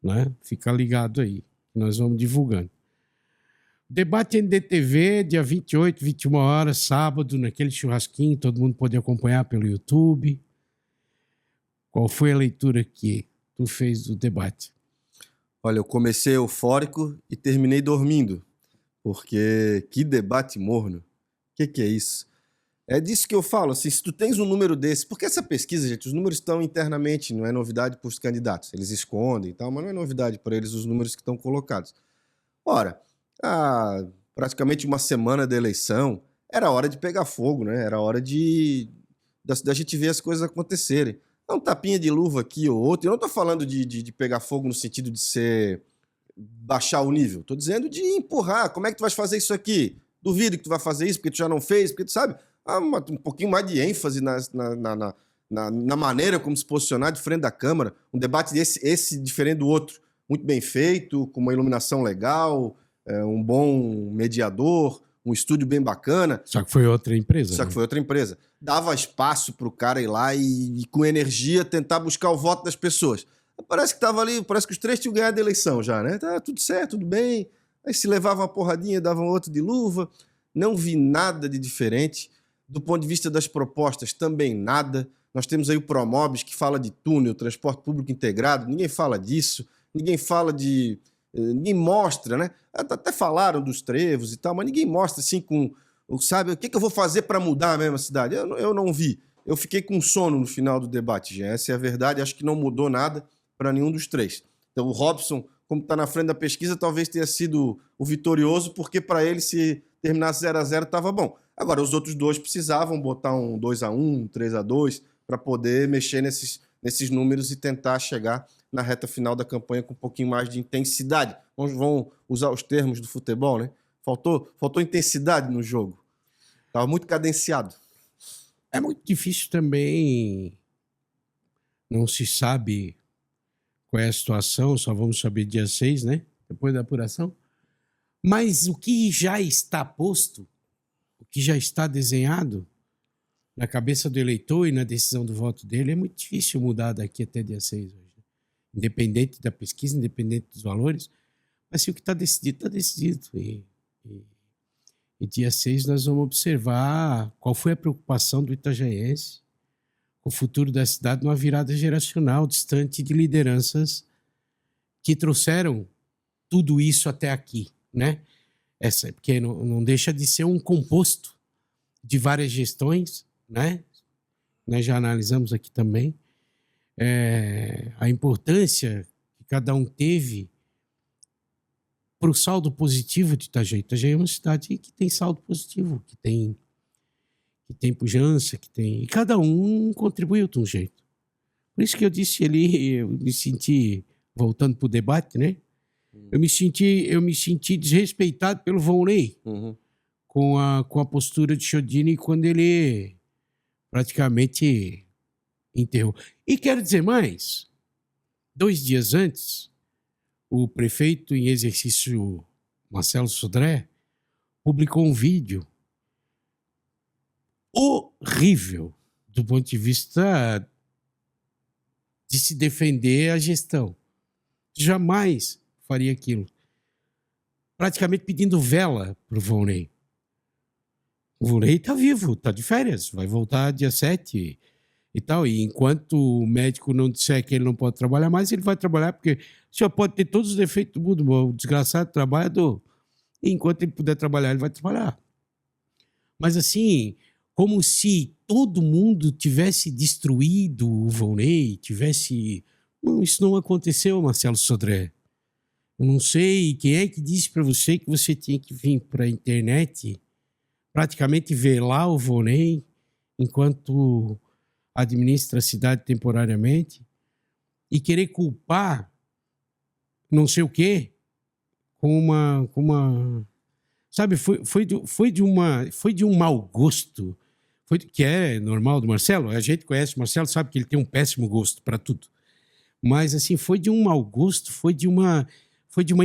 né? Fica ligado aí, nós vamos divulgando. Debate NDTV, dia 28, 21 horas, sábado, naquele churrasquinho, todo mundo pode acompanhar pelo YouTube. Qual foi a leitura que tu fez do debate? Olha, eu comecei eufórico e terminei dormindo, porque que debate morno. O que é isso? É disso que eu falo, assim, se tu tens um número desse, porque essa pesquisa, gente, os números estão internamente, não é novidade para os candidatos, eles escondem e tal, mas não é novidade para eles os números que estão colocados. Ora, há praticamente uma semana da eleição, era hora de pegar fogo, né? Era hora da gente ver as coisas acontecerem. Um tapinha de luva aqui ou outro. Eu não estou falando de pegar fogo no sentido de baixar o nível. Estou dizendo de empurrar. Como é que tu vais fazer isso aqui? Duvido que tu vai fazer isso porque tu já não fez, porque tu sabe, há um pouquinho mais de ênfase na maneira como se posicionar de frente da Câmara. Um debate esse diferente do outro. Muito bem feito, com uma iluminação legal, um bom mediador, um estúdio bem bacana. Só que foi outra empresa. Só que foi outra empresa. Dava espaço para o cara ir lá e com energia tentar buscar o voto das pessoas. Parece que estava ali, parece que os 3 tinham ganhado a eleição já, né? Tá tudo certo, tudo bem. Aí se levava uma porradinha, davam outro de luva. Não vi nada de diferente. Do ponto de vista das propostas, também nada. Nós temos aí o Promobis, que fala de túnel, transporte público integrado. Ninguém fala disso. Ninguém fala de... Ninguém mostra, né? Até falaram dos trevos e tal, mas ninguém mostra assim sabe, o que eu vou fazer para mudar mesmo a cidade? Eu não vi. Eu fiquei com sono no final do debate, gente. Essa é a verdade. Acho que não mudou nada para nenhum dos 3. Então o Robson, como está na frente da pesquisa, talvez tenha sido o vitorioso, porque para ele, se terminasse 0-0, estava bom. Agora, os outros 2 precisavam botar um 2-1, um 3-2, para poder mexer nesses números e tentar chegar na reta final da campanha com um pouquinho mais de intensidade. Vão usar os termos do futebol, né? Faltou intensidade no jogo. Estava muito cadenciado. É muito difícil também, não se sabe qual é a situação, só vamos saber dia 6, né? Depois da apuração. Mas o que já está posto, o que já está desenhado na cabeça do eleitor e na decisão do voto dele, é muito difícil mudar daqui até dia 6 hoje. Independente da pesquisa, independente dos valores, mas se o que está decidido, está decidido. E dia 6 nós vamos observar qual foi a preocupação do itajaense com o futuro da cidade numa virada geracional distante de lideranças que trouxeram tudo isso até aqui, né? Porque não deixa de ser um composto de várias gestões, né? Nós já analisamos aqui também a importância que cada um teve para o saldo positivo de Itajaí. Itajaí é uma cidade que tem saldo positivo, que tem pujança, e cada um contribuiu de um jeito. Por isso que eu disse ali, eu me senti, voltando para o debate, né? Eu me senti desrespeitado pelo Volney, com a postura de Chiodini quando ele praticamente enterrou. E quero dizer mais, 2 dias antes, o prefeito em exercício, Marcelo Sodré, publicou um vídeo horrível do ponto de vista de se defender a gestão. Jamais faria aquilo. Praticamente pedindo vela para o Volney. O Volney está vivo, está de férias, vai voltar dia 7 e tal. E enquanto o médico não disser que ele não pode trabalhar mais, ele vai trabalhar, porque o senhor pode ter todos os defeitos do mundo, o desgraçado trabalhador. E enquanto ele puder trabalhar, ele vai trabalhar. Mas assim, como se todo mundo tivesse destruído o Volney, Não, isso não aconteceu, Marcelo Sodré. Eu não sei quem é que disse para você que você tinha que vir para a internet praticamente velar o Volney enquanto administra a cidade temporariamente e querer culpar não sei o quê com uma sabe, foi de um mau gosto, que é normal do Marcelo. A gente conhece o Marcelo, sabe que ele tem um péssimo gosto para tudo. Mas assim, foi de um mau gosto, foi de uma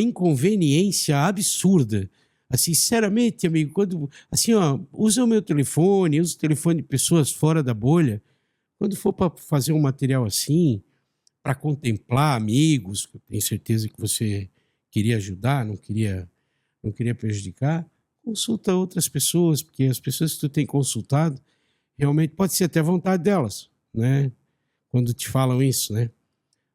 inconveniência absurda. Assim, sinceramente, amigo, quando assim, usa o meu telefone, usa o telefone de pessoas fora da bolha, quando for para fazer um material assim, para contemplar amigos, eu tenho certeza que você queria ajudar, não queria prejudicar, consulta outras pessoas, porque as pessoas que tu tem consultado, realmente pode ser até vontade delas, né? Quando te falam isso, né?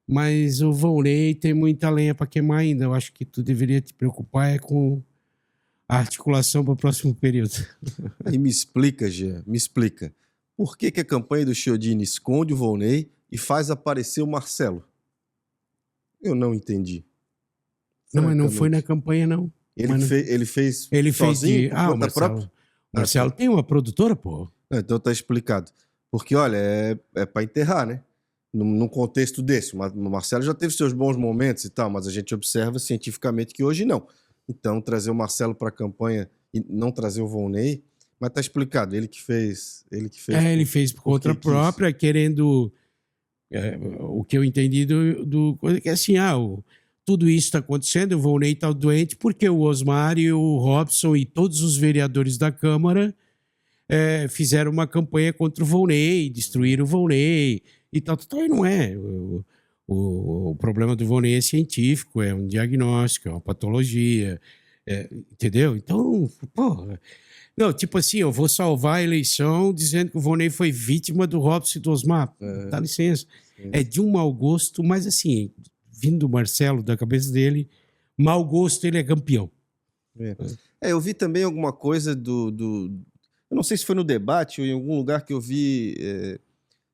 Mas o Volney tem muita lenha para queimar ainda. Eu acho que tu deveria te preocupar com a articulação para o próximo período. Aí me explica, Jean, me explica. Por que a campanha do Chiodini esconde o Volney e faz aparecer o Marcelo? Eu não entendi. Não, mas não foi na campanha, não. Ele fez sozinho, por conta própria? Marcelo tem uma produtora, pô. Então tá explicado. Porque, olha, é para enterrar, né? Num contexto desse. O Marcelo já teve seus bons momentos e tal, mas a gente observa cientificamente que hoje não. Então, trazer o Marcelo para a campanha e não trazer o Volney, mas tá explicado. Ele que fez. Ele fez por conta própria, querendo. O que eu entendi do que é assim, tudo isso está acontecendo, o Volney está doente porque o Osmar e o Robson e todos os vereadores da Câmara fizeram uma campanha contra o Volney, destruíram o Volney e tal. E não é. O problema do Volney é científico, é um diagnóstico, é uma patologia, entendeu? Então, porra. Não, tipo assim, eu vou salvar a eleição dizendo que o Volney foi vítima do Robson e do Osmar. Dá licença. Sim. É de um mau gosto, mas assim, vindo do Marcelo, da cabeça dele, mau gosto, ele é campeão. Eu vi também alguma coisa eu não sei se foi no debate ou em algum lugar que eu vi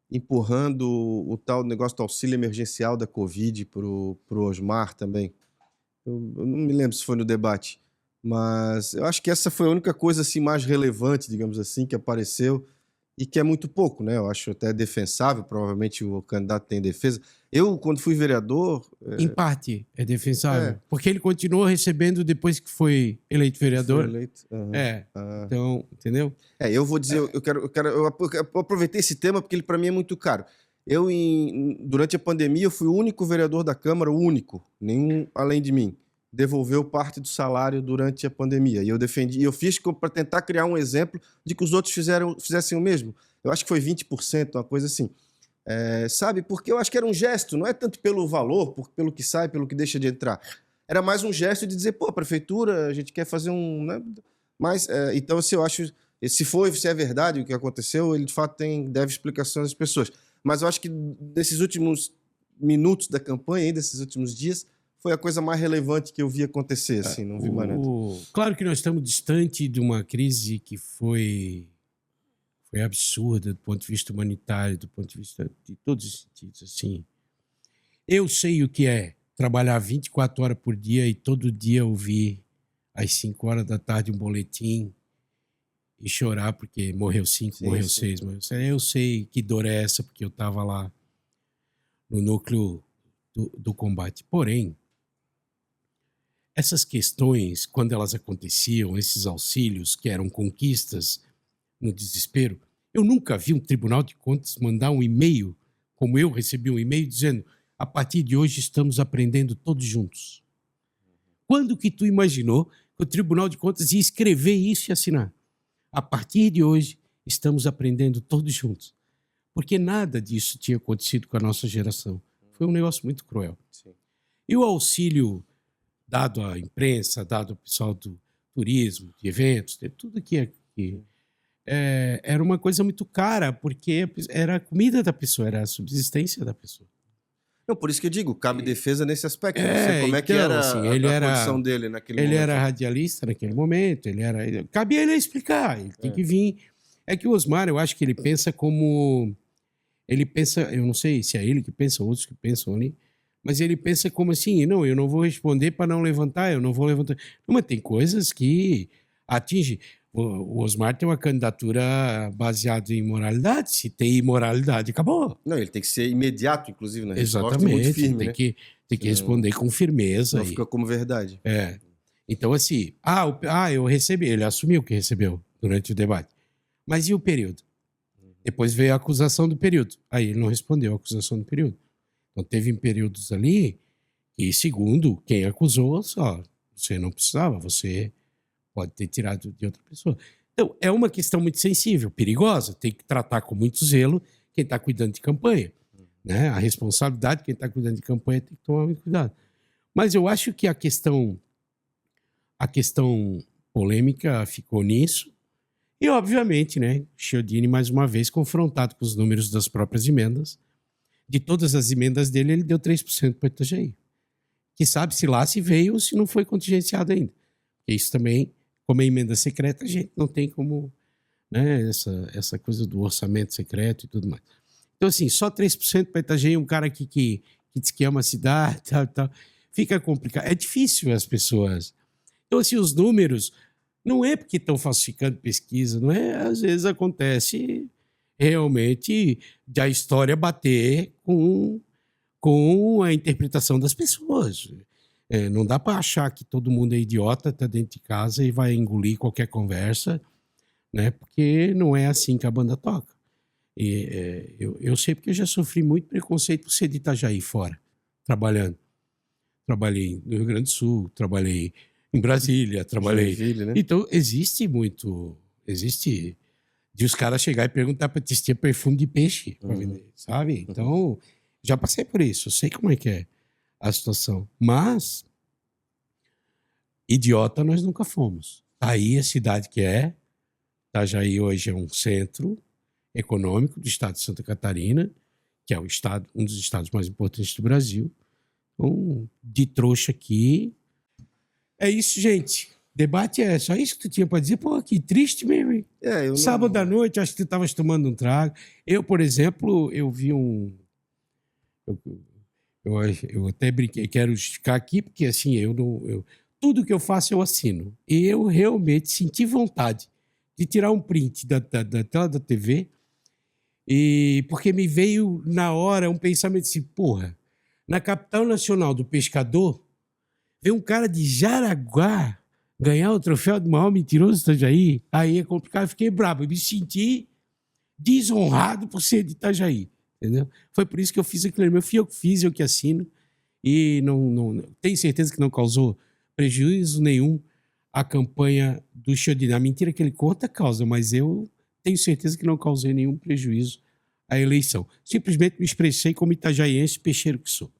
empurrando o tal negócio do auxílio emergencial da Covid pro Osmar também. Eu não me lembro se foi no debate, mas eu acho que essa foi a única coisa assim mais relevante, digamos assim, que apareceu e que é muito pouco, né? Eu acho até defensável, provavelmente o candidato tem defesa. Eu, quando fui vereador... Em parte, é defensável. É. Porque ele continuou recebendo depois que foi eleito vereador. Foi eleito. Uhum. É, então, entendeu? Eu vou dizer, eu aproveitei esse tema porque ele para mim é muito caro. Durante a pandemia, eu fui o único vereador da Câmara, o único, nenhum além de mim, devolveu parte do salário durante a pandemia. E eu defendi, eu fiz para tentar criar um exemplo de que os outros fizessem o mesmo. Eu acho que foi 20%, uma coisa assim. Sabe? Porque eu acho que era um gesto, não é tanto pelo valor, pelo que sai, pelo que deixa de entrar. Era mais um gesto de dizer, pô, prefeitura, a gente quer fazer um... Né? Mas, então, assim, eu acho... Se é verdade o que aconteceu, ele de fato deve explicações às pessoas. Mas eu acho que desses últimos minutos da campanha, desses últimos dias, foi a coisa mais relevante que eu vi acontecer, assim, não vi mais nada. Claro que nós estamos distante de uma crise que foi absurda do ponto de vista humanitário, do ponto de vista de todos os sentidos, assim. Eu sei o que é trabalhar 24 horas por dia e todo dia ouvir às 5 horas da tarde um boletim e chorar porque morreu 5, morreu 6, morreu 7. Eu sei que dor é essa porque eu estava lá no núcleo do combate. Porém, essas questões, quando elas aconteciam, esses auxílios que eram conquistas no desespero, eu nunca vi um Tribunal de Contas mandar um e-mail, como eu recebi um e-mail dizendo: a partir de hoje estamos aprendendo todos juntos. Quando que tu imaginou que o Tribunal de Contas ia escrever isso e assinar? A partir de hoje estamos aprendendo todos juntos. Porque nada disso tinha acontecido com a nossa geração. Foi um negócio muito cruel. Sim. E o auxílio dado à imprensa, dado ao pessoal do turismo, de eventos, de tudo que era uma coisa muito cara, porque era a comida da pessoa, era a subsistência da pessoa. Não, por isso que eu digo, cabe defesa nesse aspecto. Não sei Então, como é que era assim, a condição dele naquele momento. Ele era radialista naquele momento, cabia ele explicar, ele tem que vir. É que o Osmar, eu acho que ele pensa como... Ele pensa, eu não sei se é ele que pensa, outros que pensam ali, mas ele pensa como assim, não, eu não vou responder para não levantar, eu não vou levantar. Não, mas tem coisas que atingem. O Osmar tem uma candidatura baseada em moralidade. Se tem imoralidade, acabou. Não, ele tem que ser imediato, inclusive, na resposta. Exatamente, muito firme, tem que responder com firmeza. Não fica como verdade. Então, assim, eu recebi, ele assumiu que recebeu durante o debate. Mas e o período? Depois veio a acusação do período. Aí ele não respondeu a acusação do período. Então, teve períodos ali que, segundo quem acusou, você não precisava, você pode ter tirado de outra pessoa. Então, é uma questão muito sensível, perigosa. Tem que tratar com muito zelo quem está cuidando de campanha. Né? A responsabilidade de quem está cuidando de campanha tem que tomar muito cuidado. Mas eu acho que a questão polêmica ficou nisso. E, obviamente, né, Chiodini, mais uma vez, confrontado com os números das próprias emendas. De todas as emendas dele, ele deu 3% para Itajaí. Que sabe-se lá se veio ou se não foi contingenciado ainda. Porque isso também, como é emenda secreta, a gente não tem como, né, essa coisa do orçamento secreto e tudo mais. Então, assim, só 3% para Itajaí, um cara que diz que ama a cidade, tal, fica complicado. É difícil as pessoas. Então, assim, os números, não é porque estão falsificando pesquisa, não é? Às vezes acontece realmente de a história bater com a interpretação das pessoas. Não dá para achar que todo mundo é idiota, está dentro de casa e vai engolir qualquer conversa, né? Porque não é assim que a banda toca. E, eu sei porque eu já sofri muito preconceito por ser de Itajaí fora, trabalhando. Trabalhei no Rio Grande do Sul, trabalhei em Brasília, trabalhei... Joinville, né? Então, existe de os caras chegar e perguntar para ti se tinha perfume de peixe para vender, sabe? Então, já passei por isso, eu sei como é que é a situação. Mas, idiota nós nunca fomos. Aí a cidade que é, Itajaí hoje é um centro econômico do estado de Santa Catarina, que é um dos estados mais importantes do Brasil. Então, de trouxa aqui. É isso, gente. Debate é só isso que tu tinha para dizer. Pô, que triste mesmo, hein? Sábado à noite, acho que tu estavas tomando um trago. Eu, por exemplo, eu vi eu até brinquei, quero ficar aqui, porque assim, tudo que eu faço eu assino. E eu realmente senti vontade de tirar um print da tela da TV E porque me veio na hora um pensamento assim, porra, na capital nacional do pescador, ver um cara de Jaraguá ganhar o troféu do maior mentiroso de Itajaí, aí é complicado, fiquei bravo, eu me senti desonrado por ser de Itajaí, entendeu? Foi por isso que eu fiz aquilo, eu fui eu que fiz, eu que assino, e não tenho certeza que não causou prejuízo nenhum a campanha do Chiodini. A mentira que ele conta causa, mas eu tenho certeza que não causei nenhum prejuízo à eleição. Simplesmente me expressei como itajaiense peixeiro que sou.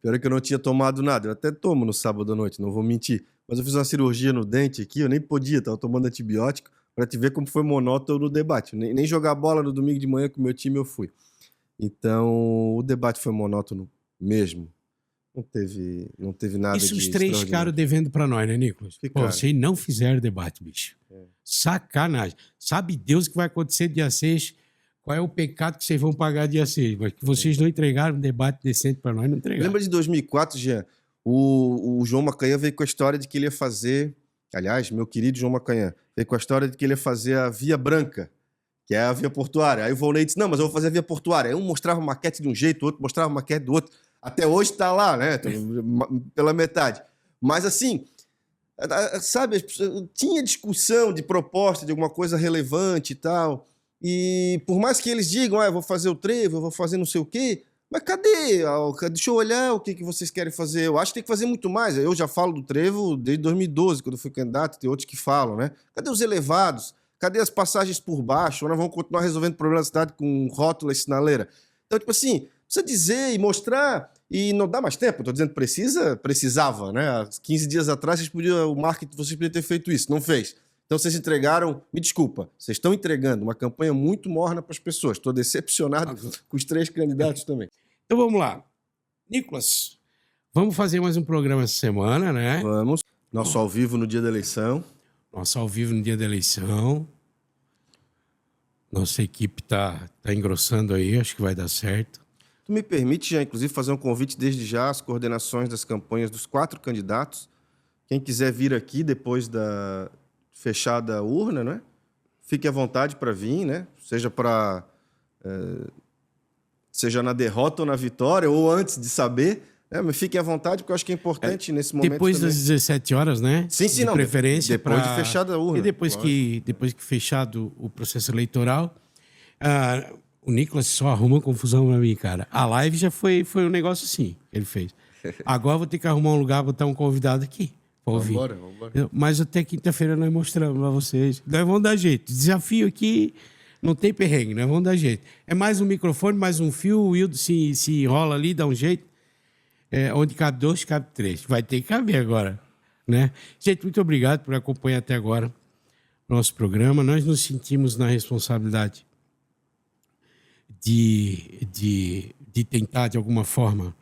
Pior é que eu não tinha tomado nada. Eu até tomo no sábado à noite, não vou mentir. Mas eu fiz uma cirurgia no dente aqui, eu nem podia, tava tomando antibiótico, para te ver como foi monótono no debate. Nem jogar bola no domingo de manhã com o meu time eu fui. Então, o debate foi monótono mesmo. Não teve nada Isso de os três extraordinário. ficaram devendo pra nós, né, Nicolas? Pô, Ficaram. vocês não fizeram debate, bicho. Sacanagem. Sabe Deus o que vai acontecer dia 6? Qual é o pecado que vocês vão pagar dia 6? Mas que vocês não entregaram um debate decente pra nós, não entregaram. Lembra de 2004, Jean? O João Macanhã veio com a história de que ele ia fazer... Aliás, meu querido João Macanhã veio com a história de que ele ia fazer a Via Branca, que é a via portuária. Aí o Volney disse, não, mas eu vou fazer a via portuária. Aí um mostrava uma maquete de um jeito, o outro mostrava uma maquete do outro. Até hoje está lá, né? Pela metade. Mas assim, sabe, tinha discussão de proposta, de alguma coisa relevante e tal. E por mais que eles digam, eu vou fazer o trevo, eu vou fazer não sei o quê, mas cadê? Deixa eu olhar o que vocês querem fazer. Eu acho que tem que fazer muito mais. Eu já falo do trevo desde 2012, quando eu fui candidato, tem outros que falam, né? Cadê os elevados? Cadê as passagens por baixo? Ou nós vamos continuar resolvendo problemas da cidade com rótula e sinaleira? Então, tipo assim, precisa dizer e mostrar, e não dá mais tempo. Estou dizendo precisava, né? Há 15 dias atrás, o marketing, vocês podiam ter feito isso, não fez. Então vocês entregaram, me desculpa, vocês estão entregando uma campanha muito morna para as pessoas. Estou decepcionado com os três candidatos também. Então vamos lá. Nicolas, vamos fazer mais um programa essa semana, né? Vamos. Nosso ao vivo no dia da eleição. Nosso ao vivo no dia da eleição. Nossa equipe tá engrossando aí, acho que vai dar certo. Tu me permite, já, inclusive, fazer um convite desde já às coordenações das campanhas dos 4 candidatos. Quem quiser vir aqui depois da fechada a urna, né? Fique à vontade para vir, né? Seja na derrota ou na vitória, ou antes de saber, né? Mas fiquem à vontade, porque eu acho que é importante nesse momento. Depois também. Das 17 horas, né? Sim, de não. Preferência depois de fechada a urna. E depois que fechado o processo eleitoral, o Nicolas só arruma confusão pra mim, cara. A live já foi um negócio assim que ele fez. Agora eu vou ter que arrumar um lugar, botar um convidado aqui. Vamos embora. Mas até quinta-feira nós mostramos para vocês. Nós vamos dar jeito. Desafio aqui não tem perrengue, nós vamos dar jeito. É mais um microfone, mais um fio, o Wildo se enrola ali, dá um jeito. Onde cabe 2, cabe 3. Vai ter que caber agora, né? Gente, muito obrigado por acompanhar até agora o nosso programa. Nós nos sentimos na responsabilidade de tentar, de alguma forma,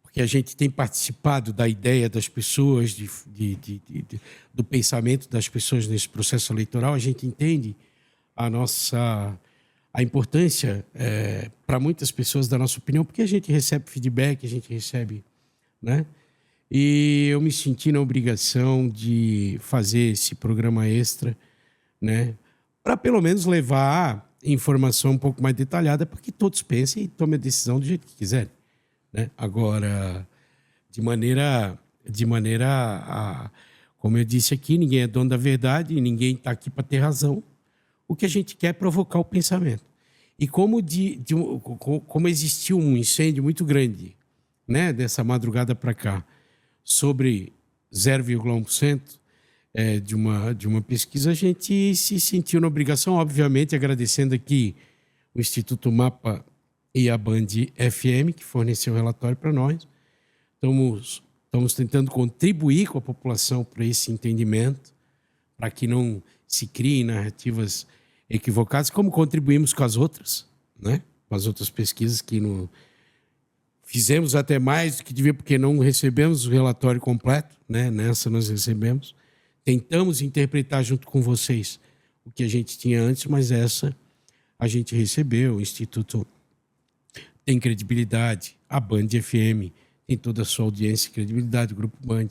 porque a gente tem participado da ideia das pessoas, do pensamento das pessoas nesse processo eleitoral, a gente entende a importância para muitas pessoas da nossa opinião, porque a gente recebe feedback, a gente recebe, né? E eu me senti na obrigação de fazer esse programa extra, né? Para pelo menos levar informação um pouco mais detalhada, para que todos pensem e tomem a decisão do jeito que quiserem, né? Agora, de maneira como eu disse aqui, ninguém é dono da verdade, ninguém está aqui para ter razão. O que a gente quer é provocar o pensamento. E como existiu um incêndio muito grande, né, dessa madrugada para cá, sobre 0,1% de uma pesquisa, a gente se sentiu na obrigação, obviamente, agradecendo aqui o Instituto Mapa e a Band FM, que forneceu o relatório para nós. Estamos tentando contribuir com a população para esse entendimento, para que não se criem narrativas equivocadas, como contribuímos com as outras, né? Com as outras pesquisas que fizemos até mais do que devia, porque não recebemos o relatório completo, né? Nessa nós recebemos. Tentamos interpretar junto com vocês o que a gente tinha antes, mas essa a gente recebeu. O Instituto tem credibilidade, a Band FM tem toda a sua audiência e credibilidade, o Grupo Band.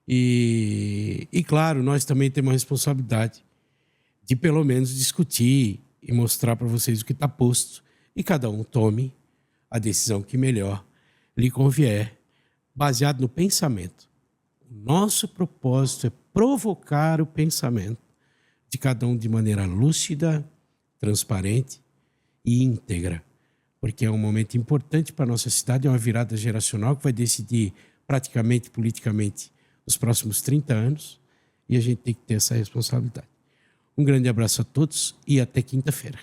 E claro, nós também temos uma responsabilidade de pelo menos discutir e mostrar para vocês o que está posto e cada um tome a decisão que melhor lhe convier, baseado no pensamento. O nosso propósito é provocar o pensamento de cada um de maneira lúcida, transparente e íntegra, porque é um momento importante para a nossa cidade, é uma virada geracional que vai decidir praticamente, politicamente, os próximos 30 anos, e a gente tem que ter essa responsabilidade. Um grande abraço a todos e até quinta-feira.